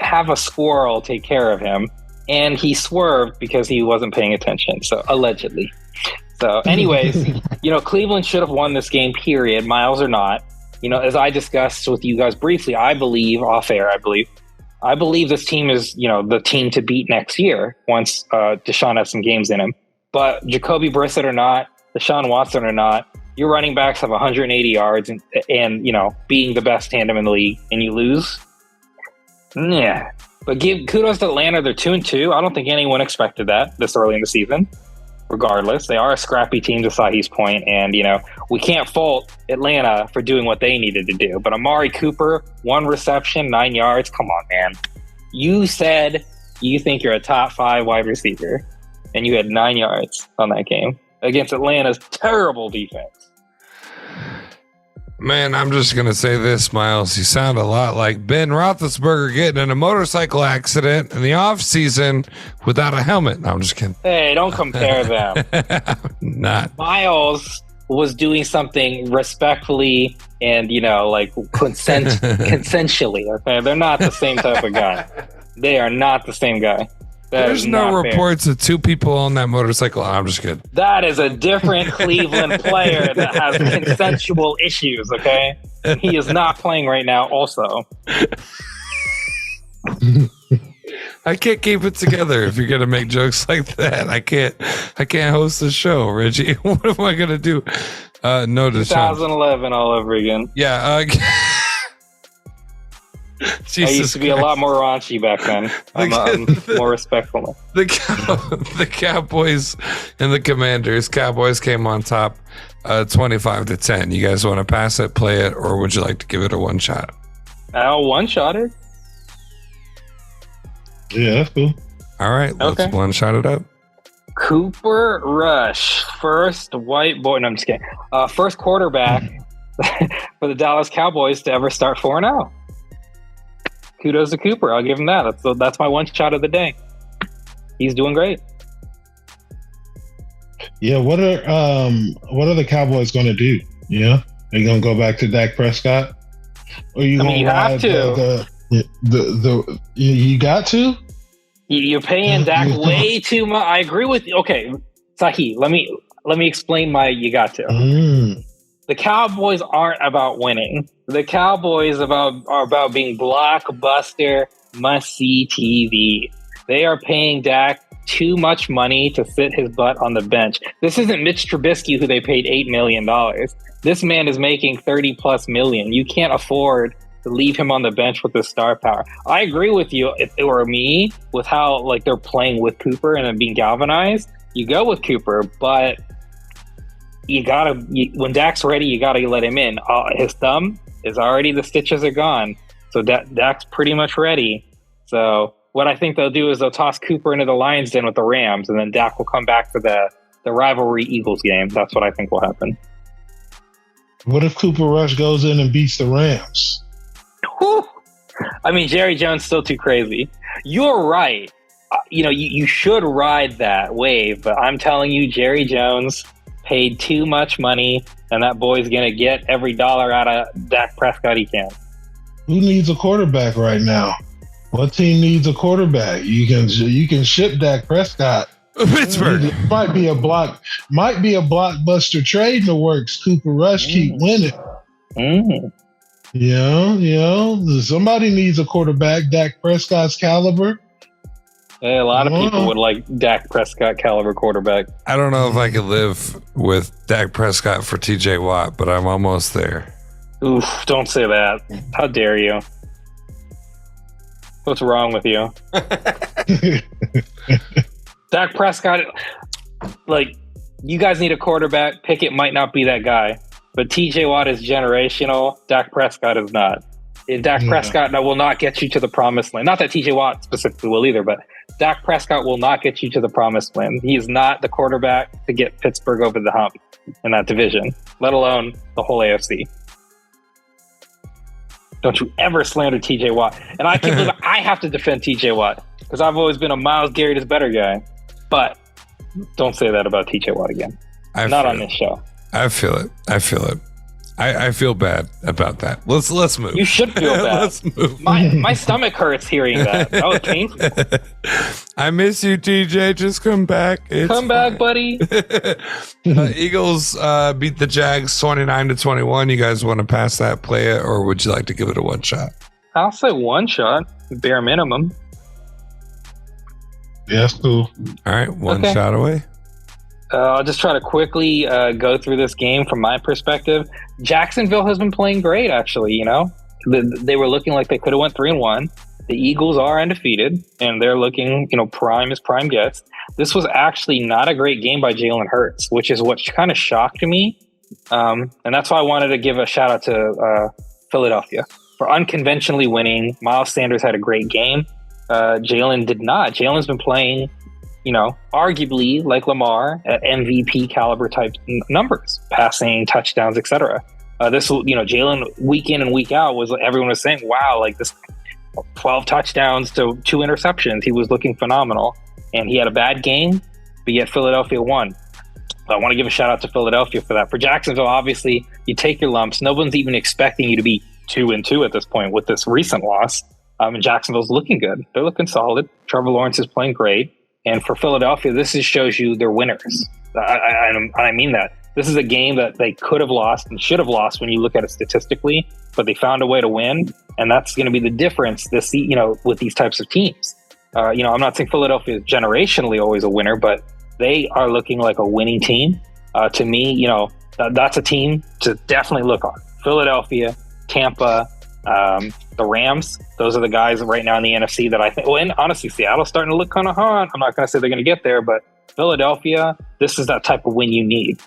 have a squirrel take care of him. And he swerved because he wasn't paying attention. So allegedly. So anyways, Cleveland should have won this game, period. Myles or not. As I discussed with you guys briefly, I believe this team is, the team to beat next year once Deshaun has some games in him. But Jacoby Brissett or not, Deshaun Watson or not, your running backs have 180 yards and being the best tandem in the league, and you lose. Yeah. But give kudos to Atlanta. They're 2-2. I don't think anyone expected that this early in the season. Regardless, they are a scrappy team to Sahi's point, and we can't fault Atlanta for doing what they needed to do. But Amari Cooper, 1 reception, 9 yards. Come on, man. You said you think you're a top 5 wide receiver, and you had 9 yards on that game against Atlanta's terrible defense. Man, I'm just going to say this, Miles. You sound a lot like Ben Roethlisberger getting in a motorcycle accident in the offseason without a helmet. No, I'm just kidding. Hey, don't compare them. Not. Miles was doing something respectfully and, consensually. Okay, they're not the same type of guy. They are not the same guy. There's no reports of two people on that motorcycle. I'm just kidding. That is a different Cleveland player that has consensual issues, okay? He is not playing right now also. I can't keep it together if you're going to make jokes like that. I can't host the show, Richie. What am I going to do? No, 2011 all over again. Yeah. I used to be a lot more raunchy back then. I'm more respectful. The Cowboys and the Commanders. Cowboys came on top 25-10. You guys want to pass it, play it, or would you like to give it a one shot? I'll one shot it. Yeah, that's cool. All right, let's one shot it up. Cooper Rush, first white boy. No, I'm just kidding. First quarterback for the Dallas Cowboys to ever start 4-0. Kudos to Cooper. I'll give him that. That's my one shot of the day. He's doing great. Yeah, what are the Cowboys going to do? Yeah, are you going to go back to Dak Prescott? Or you going to have to. You got to? You're paying Dak way too much. I agree with you. Okay, Sahe, let me explain my you got to. The Cowboys aren't about winning. The Cowboys are about being blockbuster, must-see TV. They are paying Dak too much money to sit his butt on the bench. This isn't Mitch Trubisky, who they paid $8 million. This man is making $30+ million. You can't afford to leave him on the bench with the star power. I agree with you. If it were me, with how like they're playing with Cooper and then being galvanized, you go with Cooper, but when Dak's ready, you gotta let him in. His thumb is already, the stitches are gone, so Dak's pretty much ready. So what I think they'll do is they'll toss Cooper into the Lions Den with the Rams, and then Dak will come back for the rivalry Eagles game. That's what I think will happen. What if Cooper Rush goes in and beats the Rams? Whew. I mean, Jerry Jones still too crazy. You're right. You should ride that wave, but I'm telling you, Jerry Jones paid too much money, and that boy's going to get every dollar out of Dak Prescott he can. Who needs a quarterback right now? What team needs a quarterback? You can ship Dak Prescott. Pittsburgh might be a blockbuster trade in the works. Cooper Rush keep winning. Somebody needs a quarterback. Dak Prescott's caliber. Yeah, a lot of people would like Dak Prescott caliber quarterback. I don't know if I could live with Dak Prescott for TJ Watt, but I'm almost there. Oof, don't say that. How dare you? What's wrong with you? Dak Prescott, like, you guys need a quarterback. Pickett might not be that guy, but TJ Watt is generational. Dak Prescott is not. And Dak Prescott will not get you to the promised land. Not that TJ Watt specifically will either, but Dak Prescott will not get you to the promised land. He is not the quarterback to get Pittsburgh over the hump in that division, let alone the whole AFC. Don't you ever slander TJ Watt. And I can't believe I have to defend TJ Watt because I've always been a Miles Garrett is better guy. But don't say that about TJ Watt again. Not on this show. I feel it. I feel bad about that. Let's move. You should feel bad. Let's move. My stomach hurts hearing that. That was painful. I miss you, TJ. Just come back. Come back, buddy. Eagles beat the Jags 29-21. You guys want to pass that, play it, or would you like to give it a one shot? I'll say one shot, bare minimum. Yeah, that's cool. All right, one shot away. I'll just try to quickly go through this game from my perspective. Jacksonville has been playing great, actually. They were looking like they could have went 3-1. The Eagles are undefeated, and they're looking, prime as prime gets. This was actually not a great game by Jalen Hurts, which is what kind of shocked me. And that's why I wanted to give a shout out to Philadelphia for unconventionally winning. Miles Sanders had a great game. Jalen did not. Jalen's been playing, arguably like Lamar at MVP caliber type numbers, passing, touchdowns, etc. Jalen week in and week out everyone was saying, wow, like this 12 touchdowns to 2 interceptions. He was looking phenomenal, and he had a bad game, but yet Philadelphia won. So I want to give a shout out to Philadelphia for that. For Jacksonville, obviously, you take your lumps. No one's even expecting you to be 2-2 at this point with this recent loss. And Jacksonville's looking good. They're looking solid. Trevor Lawrence is playing great. And for Philadelphia, this just shows you they're winners. I mean that. This is a game that they could have lost and should have lost when you look at it statistically, but they found a way to win. And that's going to be the difference with these types of teams. I'm not saying Philadelphia is generationally always a winner, but they are looking like a winning team. To me, that's a team to definitely look on. Philadelphia, Tampa, the Rams, those are the guys right now in the NFC that I think, and honestly, Seattle's starting to look kind of hot. I'm not going to say they're going to get there, but Philadelphia, this is that type of win you need.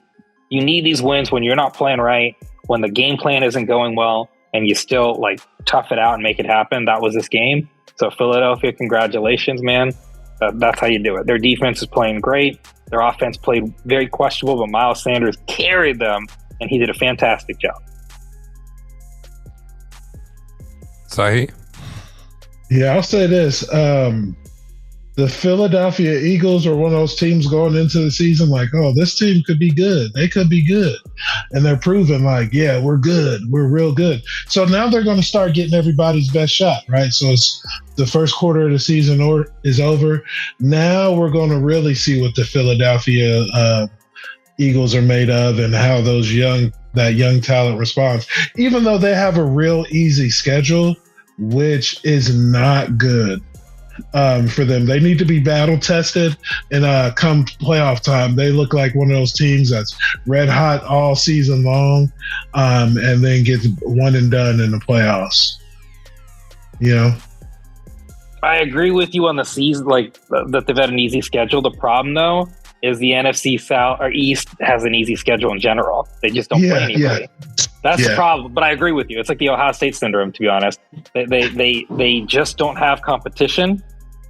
You need these wins when you're not playing right, when the game plan isn't going well, and you still tough it out and make it happen. That was this game. So Philadelphia, congratulations, man. That's how you do it. Their defense is playing great. Their offense played very questionable, but Miles Sanders carried them, and he did a fantastic job. Sahe? Yeah, I'll say this. The Philadelphia Eagles are one of those teams going into the season this team could be good. They could be good. And they're proving we're good. We're real good. So now they're going to start getting everybody's best shot, right? So it's the first quarter of the season is over. Now we're going to really see what the Philadelphia Eagles are made of and how that young talent responds. Even though they have a real easy schedule, which is not good. For them, they need to be battle tested, and come playoff time, they look like one of those teams that's red hot all season long, and then gets one and done in the playoffs. I agree with you on the season, that they've had an easy schedule. The problem, though, is the NFC South or East has an easy schedule in general. They just don't play anybody. That's the problem. But I agree with you. It's like the Ohio State syndrome, to be honest. They just don't have competition,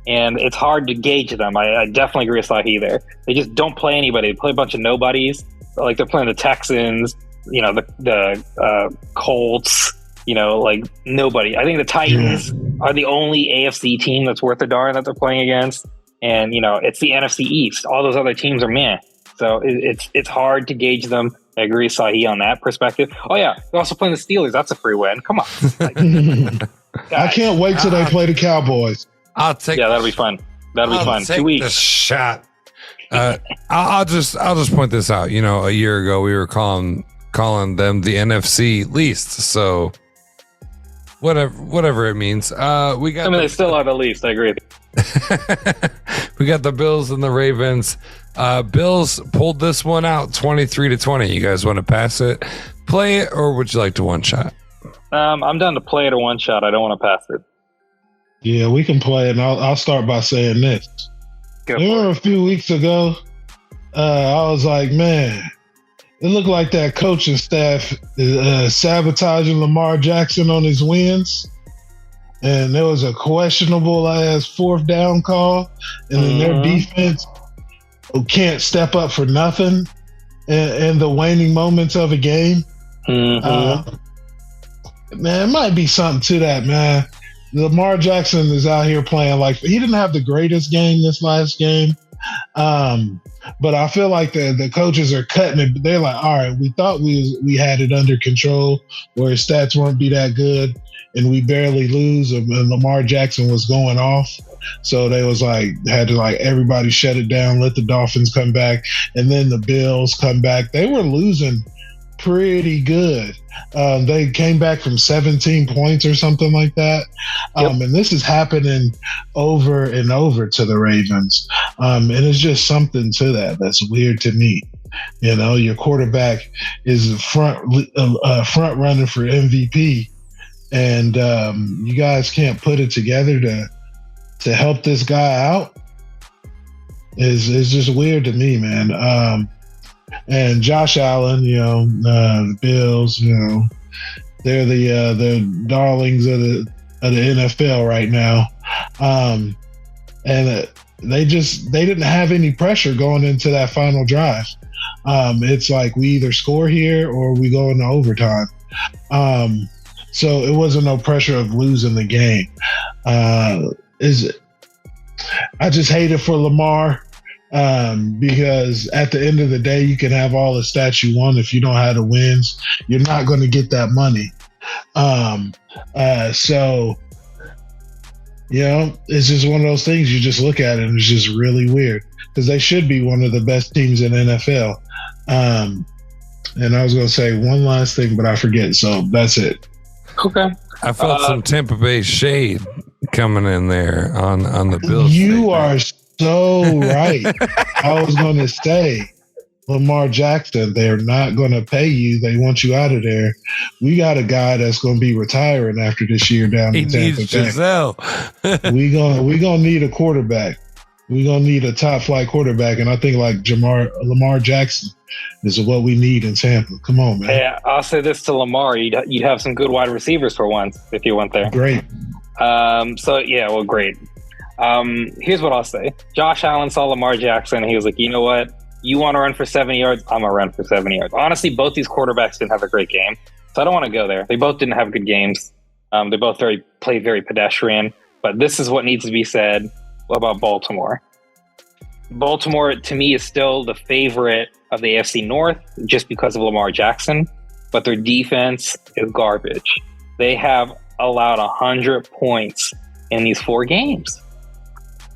and it's hard to gauge them. I definitely agree with Sahe there. They just don't play anybody. They play a bunch of nobodies. They're playing the Texans, the Colts, nobody. I think the Titans are the only AFC team that's worth a darn that they're playing against. And, it's the NFC East. All those other teams are meh. So it's hard to gauge them. I agree with Sahe on that perspective. Oh, yeah. They're also playing the Steelers. That's a free win. Come on. I can't wait till they play the Cowboys. That'll be fun. That'll be fun. 2 weeks. The shot. I'll just point this out. A year ago we were calling them the NFC least. So whatever it means. They still are the least. I agree with you. We got the Bills and the Ravens. Bills pulled this one out 23-20. You guys want to pass it, play it, or would you like to one shot? I'm down to play it or one shot. I don't want to pass it. Yeah, we can play it, and I'll start by saying this. Remember a few weeks ago, I was like, man, it looked like that coaching staff is sabotaging Lamar Jackson on his wins. And there was a questionable ass fourth down call, and then their defense can't step up for nothing in the waning moments of a game. Man, it might be something to that, man. Lamar Jackson is out here playing he didn't have the greatest game this last game. But I feel like the coaches are cutting it. They're like, all right, we thought we had it under control, where his stats weren't be that good, and we barely lose, and Lamar Jackson was going off. So they was had to everybody shut it down, let the Dolphins come back, and then the Bills come back. They were losing pretty good. They came back from 17 points or something like that. And this is happening over and over to the Ravens. And it's just something to that's weird to me. Your quarterback is front runner for MVP, and you guys can't put it together to help this guy out. Is just weird to me, man. And Josh Allen, the Bills, they're the darlings of the NFL right now. And they didn't have any pressure going into that final drive. It's we either score here or we go into overtime. So it wasn't no pressure of losing the game. I just hate it for Lamar. Because at the end of the day, you can have all the stats you want. If you don't have the wins, you're not going to get that money. So You know, it's just one of those things you just look at it and it's just really weird because they should be one of the best teams in NFL. And I was going to say one last thing, but I forget. So that's it. Okay. I felt some Tampa Bay shade coming in there on the Bills. You are so right. I was going to say, Lamar Jackson, they're not going to pay you. They want you out of there. We got a guy that's going to be retiring after this year down in Tampa Bay. Giselle. we gonna need a quarterback. We're going to need a top flight quarterback. And I think like Lamar Jackson is what we need in Tampa. Come on, man. Hey, I'll say this to Lamar. You'd have some good wide receivers for once if you went there. Great. Great. Here's what I'll say. Josh Allen saw Lamar Jackson and he was like, you know what? You want to run for 70 yards? I'm going to run for 70 yards. Honestly, both these quarterbacks didn't have a great game. So I don't want to go there. They both didn't have good games. They both played very pedestrian. But this is what needs to be said about Baltimore. Baltimore, to me, is still the favorite of the AFC North just because of Lamar Jackson. But their defense is garbage. They have allowed 100 points in these 4 games.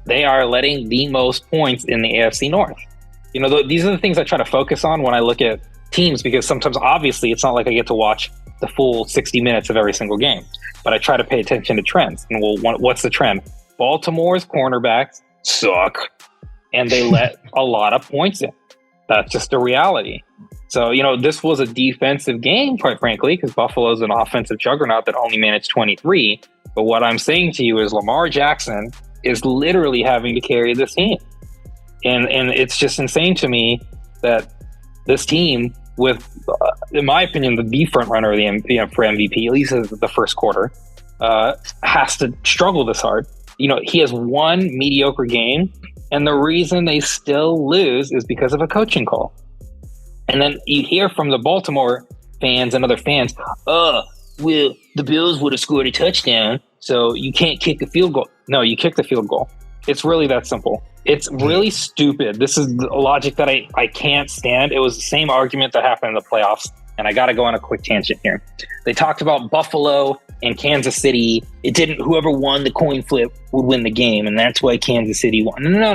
They are letting the most points in the AFC North. You know, these are the things I try to focus on when I look at teams because sometimes, obviously, it's not like I get to watch the full 60 minutes of every single game. But I try to pay attention to trends. And what's the trend? Baltimore's cornerbacks suck, and they let a lot of points in. That's just the reality. So, you know, this was a defensive game, quite frankly, because Buffalo's an offensive juggernaut that only managed 23. But what I'm saying to you is Lamar Jackson is literally having to carry this team. And it's just insane to me that this team with, in my opinion, the front runner of for MVP, at least as the first quarter, has to struggle this hard. You know, he has one mediocre game, and the reason they still lose is because of a coaching call. And then you hear from the Baltimore fans and other fans, well, the Bills would have scored a touchdown, so you can't kick a field goal. No, you kick the field goal. It's really that simple. It's really stupid. This is a logic that I can't stand. It was the same argument that happened in the playoffs, and I got to go on a quick tangent here. They talked about Buffalo and Kansas City. Whoever won the coin flip would win the game, and that's why Kansas City won. No.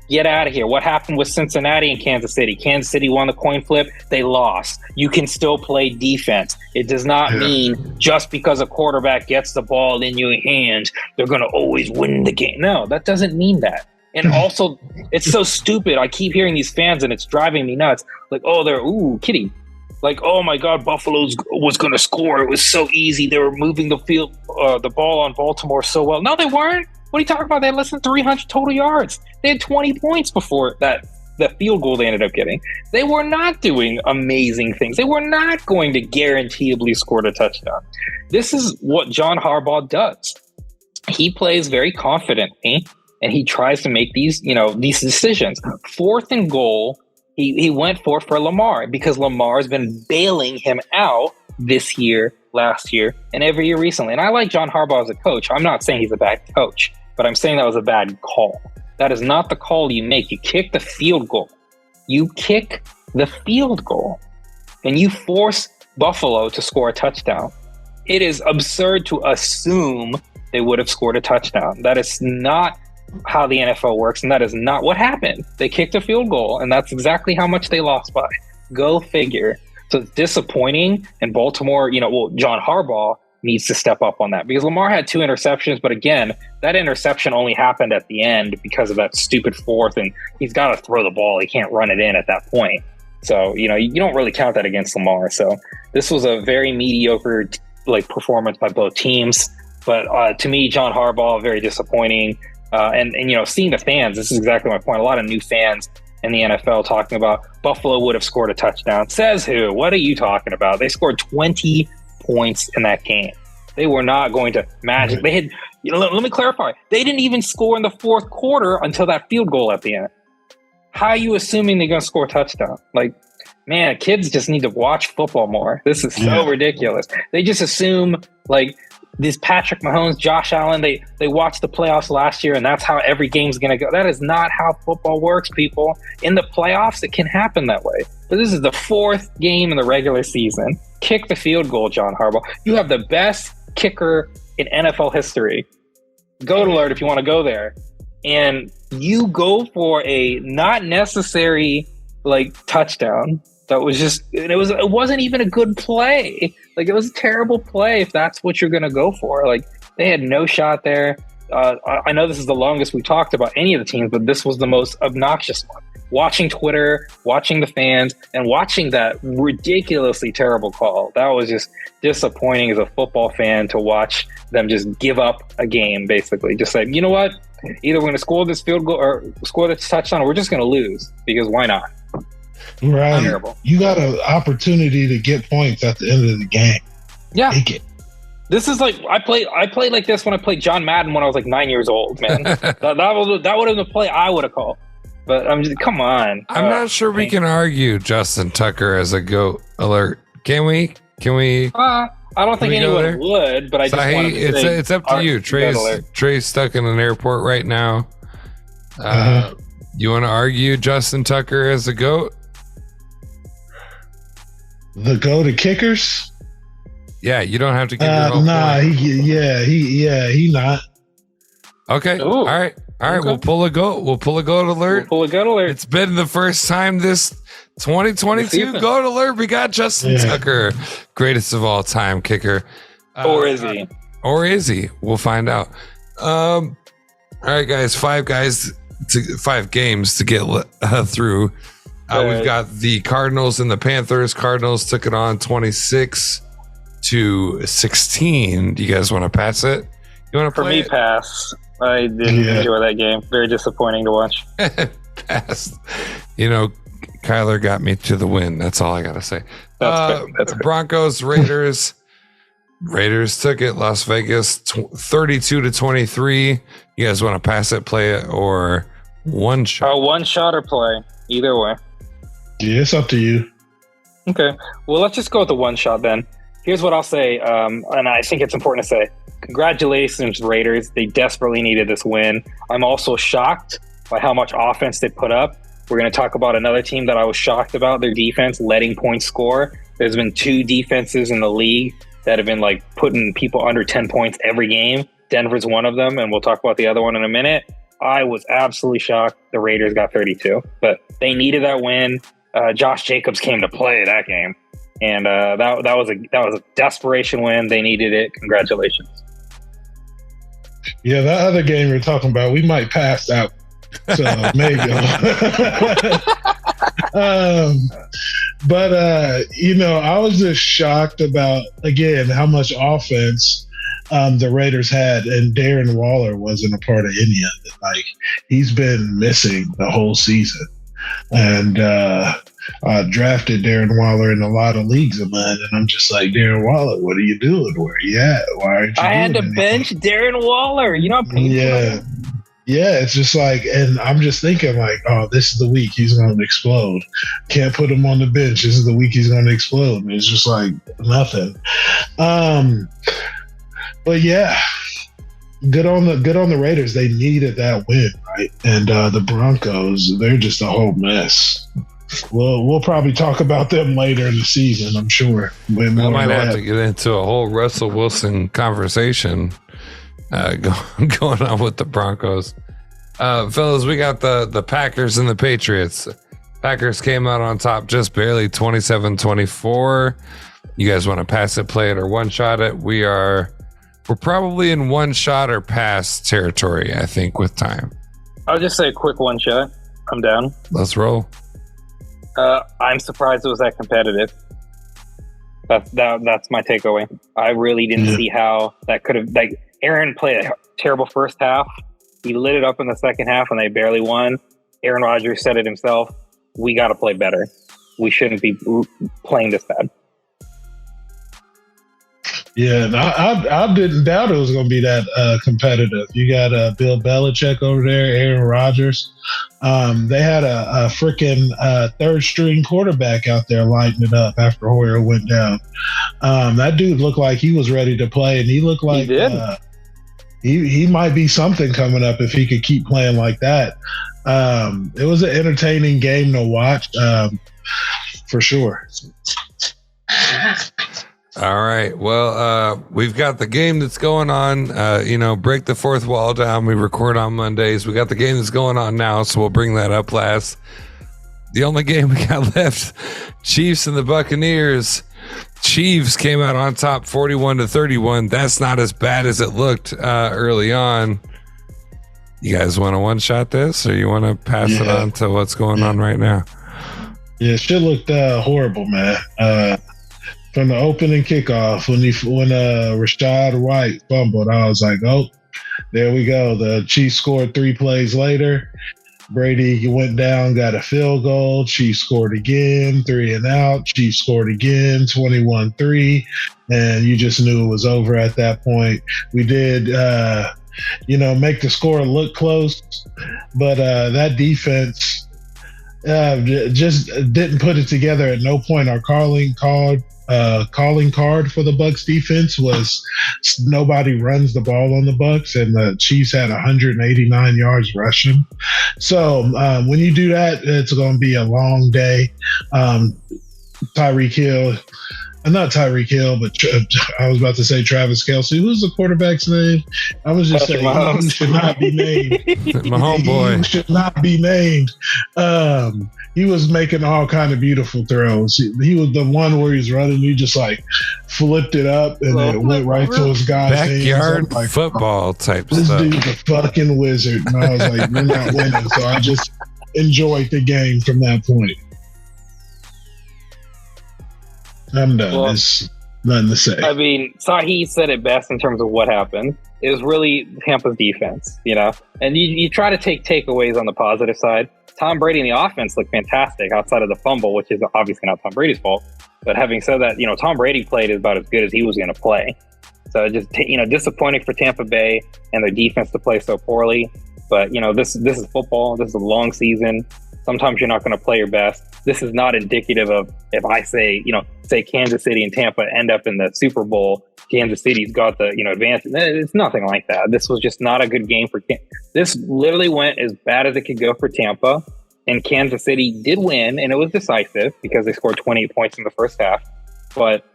Get out of here. What happened with Cincinnati and Kansas City? Kansas City won the coin flip. They lost. You can still play defense. It does not mean just because a quarterback gets the ball in your hands, they're going to always win the game. No, that doesn't mean that. And also, it's so stupid. I keep hearing these fans, and it's driving me nuts. Like, kitty. Like, oh my God, Buffalo was going to score. It was so easy. They were moving the ball on Baltimore so well. No, they weren't. What are you talking about? They had less than 300 total yards. They had 20 points before that field goal they ended up getting. They were not doing amazing things. They were not going to guaranteedly score a touchdown. This is what John Harbaugh does. He plays very confidently, and he tries to make these decisions. 4th and goal, he went for Lamar because Lamar has been bailing him out this year, last year, and every year recently. And I like John Harbaugh as a coach. I'm not saying he's a bad coach, but I'm saying that was a bad call. That is not the call you make. You kick the field goal. You kick the field goal, and you force Buffalo to score a touchdown. It is absurd to assume they would have scored a touchdown. That is not how the NFL works, and that is not what happened. They kicked a field goal, and that's exactly how much they lost by. Go figure. So it's disappointing, and Baltimore, John Harbaugh needs to step up on that because Lamar had 2 interceptions, but again, that interception only happened at the end because of that stupid 4th, and he's got to throw the ball. He can't run it in at that point. So, you don't really count that against Lamar. So this was a very mediocre performance by both teams. But to me, John Harbaugh, very disappointing. And seeing the fans, this is exactly my point. A lot of new fans in the NFL talking about Buffalo would have scored a touchdown. Says who? What are you talking about? They scored 20 points in that game. They were not going to magic. They had, let me clarify. They didn't even score in the 4th quarter until that field goal at the end. How are you assuming they're going to score a touchdown? Man, kids just need to watch football more. This is so ridiculous. They just assume this Patrick Mahomes, Josh Allen, they watched the playoffs last year, and that's how every game's going to go. That is not how football works, people. In the playoffs, it can happen that way. But this is the 4th game in the regular season. Kick the field goal, John Harbaugh. You have the best kicker in NFL history. Goat alert if you want to go there. And you go for a not necessary touchdown. That was just, and it wasn't even a good play. Like, it was a terrible play if that's what you're going to go for. Like, they had no shot there. I know this is the longest we talked about any of the teams, but this was the most obnoxious one. Watching Twitter, watching the fans, and watching that ridiculously terrible call. That was just disappointing as a football fan to watch them just give up a game, basically. Just say, you know what? Either we're going to score this field goal or score this touchdown, or we're just going to lose, because why not? Right. Terrible. You got an opportunity to get points at the end of the game. Yeah. Take it. This is like, I played like this when I played John Madden when I was like 9 years old, man. that would have been the play I would have called. But I'm just, come on. I'm not sure we can argue Justin Tucker as a GOAT alert. Can we? I don't think anyone would, but I just wanted to say it's up to you. Trey's stuck in an airport right now. You want to argue Justin Tucker as a GOAT? The GOAT of kickers? Yeah, you don't have to give your whole point. He not. Okay. Ooh. All right. Okay. We'll pull a GOAT. We'll pull a GOAT alert. It's been the first time this 2022 GOAT alert. We got Justin Tucker, greatest of all time kicker. Or is he? Or is he? We'll find out. All right, guys. 5 games to get through. We've got the Cardinals and the Panthers. Cardinals took it on 26-16. Do you guys want to pass it? You want to play? For me, pass. I didn't enjoy that game. Very disappointing to watch. Pass. Kyler got me to the win. That's all I got to say. That's Broncos, Raiders. Raiders took it. Las Vegas 32-23. You guys want to pass it, play it, or one shot? One shot or play. Either way. Yeah, it's up to you. Okay. Well, let's just go with the one shot then. Here's what I'll say, and I think it's important to say. Congratulations, Raiders. They desperately needed this win. I'm also shocked by how much offense they put up. We're going to talk about another team that I was shocked about, their defense, letting points score. There's been 2 defenses in the league that have been putting people under 10 points every game. Denver's one of them, and we'll talk about the other one in a minute. I was absolutely shocked the Raiders got 32, but they needed that win. Josh Jacobs came to play that game, and that was a desperation win. They needed it. Congratulations. Yeah, that other game you're talking about, we might pass out. So maybe. But I was just shocked about, again, how much offense the Raiders had, and Darren Waller wasn't a part of any of it. He's been missing the whole season. And I drafted Darren Waller in a lot of leagues of mine, and I'm just like, Darren Waller, what are you doing? Where are you at? Why aren't you I had to anything? bench Darren Waller. Yeah, it's just and I'm just thinking oh, this is the week he's going to explode. Can't put him on the bench. This is the week he's going to explode. And it's just nothing. But yeah, good on the Raiders. They needed that win, right? And the Broncos, they're just a whole mess. We'll probably talk about them later in the season, I'm sure. I might have to get into a whole Russell Wilson conversation going on with the Broncos. Fellas, we got the Packers and the Patriots. Packers came out on top just barely, 27-24. You guys want to pass it, play it, or one shot it? We're probably in one shot or pass territory, I think, with time. I'll just say a quick one shot. I'm down. Let's roll. I'm surprised it was that competitive. That's my takeaway. I really didn't see how that could have. Aaron played a terrible first half. He lit it up in the second half, and they barely won. Aaron Rodgers said it himself. We got to play better. We shouldn't be playing this bad. Yeah, and I didn't doubt it was going to be that competitive. You got Bill Belichick over there, Aaron Rodgers. They had a freaking third-string quarterback out there lighting it up after Hoyer went down. That dude looked like he was ready to play, and he looked like he might be something coming up if he could keep playing like that. It was an entertaining game to watch, for sure. All right. Well, we've got the game that's going on. Break the fourth wall down. We record on Mondays. We got the game that's going on now, so we'll bring that up last. The only game we got left, Chiefs and the Buccaneers. Chiefs came out on top 41-31. That's not as bad as it looked early on. You guys want to one-shot this, or you want to pass it on to what's going on right now? Yeah, shit looked horrible, man. From the opening kickoff, when Rashad White fumbled, I was like, oh, there we go. The Chiefs scored 3 plays later. Brady went down, got a field goal. Chiefs scored again, 3 and out. Chiefs scored again, 21-3. And you just knew it was over at that point. We did, make the score look close. But that defense just didn't put it together at no point. Our calling card for the Bucs defense was nobody runs the ball on the Bucs, and the Chiefs had 189 yards rushing. So when you do that, it's going to be a long day. Tyreek Hill, not Tyreek Hill, but I was about to say Travis Kelce. Who's the quarterback's name? I was just saying he should not be named. My homeboy. He should not be named. He was making all kind of beautiful throws. He was the one where he's running. He just like flipped it up and it went right to his guy's backyard hands. football type this stuff. This dude's a fucking wizard. And I was like, we're not winning. So I just enjoyed the game from that point. I'm done. There's nothing to say. I mean, Sahe said it best in terms of what happened. It was really Tampa's defense, and you try to take takeaways on the positive side. Tom Brady and the offense looked fantastic outside of the fumble, which is obviously not Tom Brady's fault. But having said that, Tom Brady played about as good as he was going to play. So just, disappointing for Tampa Bay and their defense to play so poorly. But, this is football. This is a long season. Sometimes you're not going to play your best. This is not indicative of, if I say, say Kansas City and Tampa end up in the Super Bowl, Kansas City's got the, advantage. It's nothing like that. This was just not a good game for This literally went as bad as it could go for Tampa. And Kansas City did win, and it was decisive because they scored 28 points in the first half. But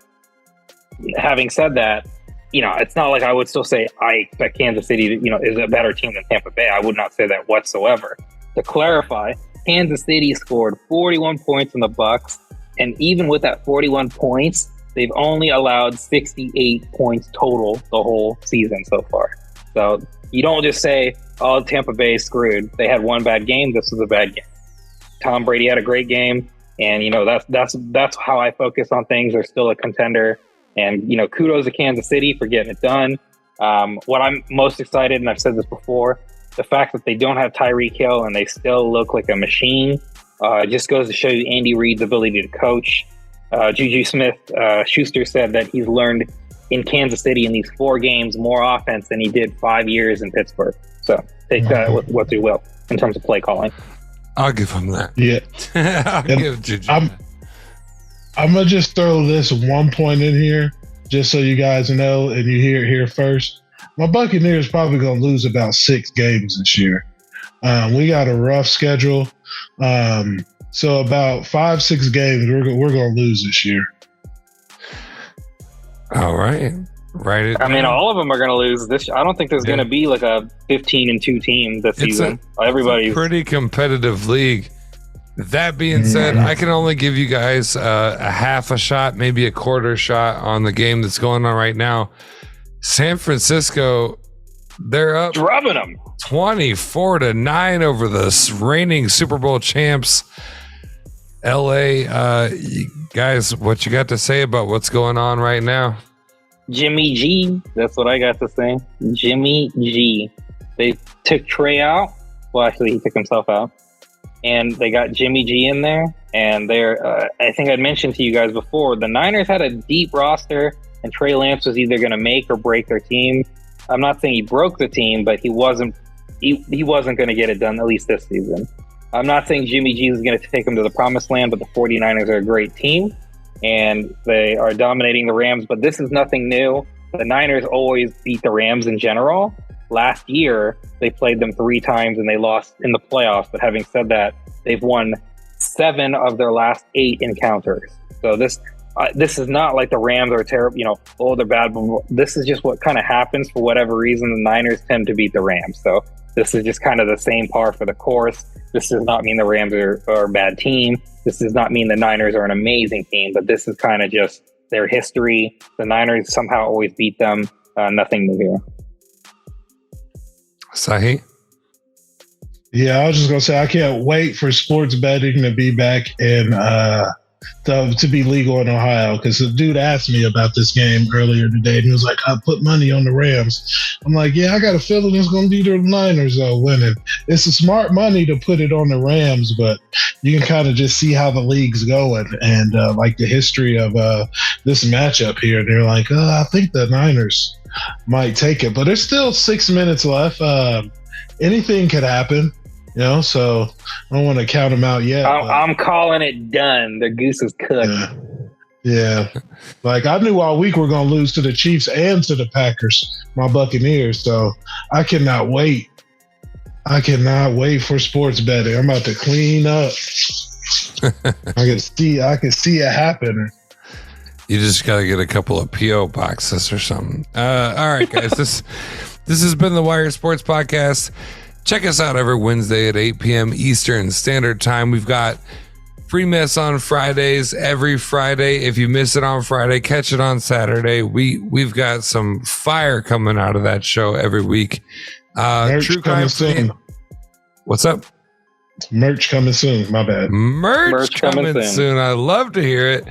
having said that, it's not like I would still say I expect Kansas City to, is a better team than Tampa Bay. I would not say that whatsoever. To clarify, Kansas City scored 41 points in the Bucs, and even with that 41 points, they've only allowed 68 points total the whole season so far. So you don't just say, "Oh, Tampa Bay is screwed. They had one bad game. This was a bad game." Tom Brady had a great game, and that's how I focus on things. They're still a contender, and kudos to Kansas City for getting it done. What I'm most excited, and I've said this before, the fact that they don't have Tyreek Hill and they still look like a machine just goes to show you Andy Reid's ability to coach. Juju Smith-Schuster said that he's learned in Kansas City in these 4 games more offense than he did 5 years in Pittsburgh. So take that with what you will in terms of play calling. I'll give him that. Yeah. I'll give Juju I'm going to just throw this one point in here just so you guys know and you hear it here first. My Buccaneers probably going to lose about 6 games this year. We got a rough schedule. So about 5-6 games we're going to lose this year. All right. I mean, all of them are going to lose this. I don't think there's going to be like a 15-2 team this season. Everybody's a pretty competitive league. That being said, I can only give you guys a half a shot, maybe a quarter shot on the game that's going on right now. San Francisco, they're up drubbing them 24-9 over the reigning Super Bowl champs. LA, guys, what you got to say about what's going on right now? Jimmy G, that's what I got to say. Jimmy G. They took Trey out. Well, actually, he took himself out. And they got Jimmy G in there. And they're, I think I'd mentioned to you guys before, the Niners had a deep roster, and Trey Lance was either going to make or break their team. I'm not saying he broke the team, but he wasn't going to get it done, at least this season. I'm not saying Jimmy G is going to take them to the promised land, but the 49ers are a great team, and they are dominating the Rams. But this is nothing new. The Niners always beat the Rams in general. Last year, they played them 3 times, and they lost in the playoffs. But having said that, they've won 7 of their last 8 encounters. So this this is not like the Rams are terrible, they're bad. But this is just what kind of happens for whatever reason. The Niners tend to beat the Rams. So this is just kind of the same par for the course. This does not mean the Rams are a bad team. This does not mean the Niners are an amazing team, but this is kind of just their history. The Niners somehow always beat them. Nothing new here. Sahe? Yeah, I was just going to say, I can't wait for sports betting to be back in to be legal in Ohio, because the dude asked me about this game earlier today, and he was like, I put money on the Rams. I'm like, yeah, I got a feeling it's going to be the Niners winning. It's a smart money to put it on the Rams, but you can kind of just see how the league's going and like the history of this matchup here. And they're like, I think the Niners might take it, but there's still 6 minutes left. Anything could happen. So I don't want to count them out yet. I'm calling it done. The goose is cooked. Yeah. Like, I knew all week we're going to lose to the Chiefs and to the Packers, my Buccaneers. So I cannot wait. I cannot wait for sports betting. I'm about to clean up. I can see it happening. You just got to get a couple of PO boxes or something. All right, guys. This has been the Wire Sports Podcast. Check us out every Wednesday at 8 p.m. Eastern Standard Time. We've got free mess on Fridays every Friday. If you miss it on Friday, catch it on Saturday. We've got some fire coming out of that show every week. Merch True coming Crime soon. What's up? Merch coming soon. My bad. Merch coming soon. I love to hear it.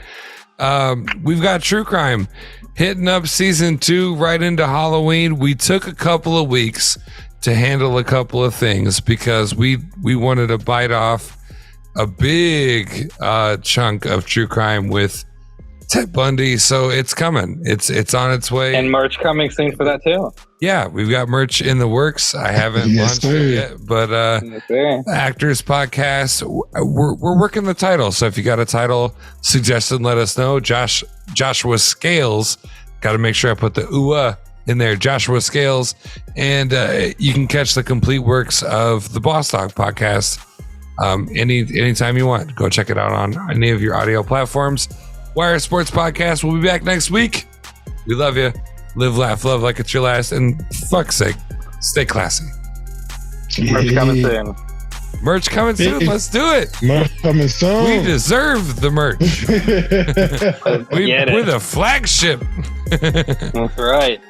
We've got True Crime hitting up season 2 right into Halloween. We took a couple of weeks to handle a couple of things because we wanted to bite off a big chunk of true crime with Ted Bundy. So it's coming. It's on its way. And merch coming soon for that too. Yeah, we've got merch in the works. I haven't launched it yet, but Actors Podcast, we're working the title. So if you got a title suggestion, let us know. Joshua Scales, got to make sure I put the in there, Joshua Scales, and you can catch the complete works of the Boss Talk Podcast anytime you want. Go check it out on any of your audio platforms. Wire Sports Podcast. We'll be back next week. We love you. Live, laugh, love like it's your last, and fuck's sake, stay classy. Merch coming soon. Merch coming soon. Let's do it. Merch coming soon. We deserve the merch. We're the flagship. That's right.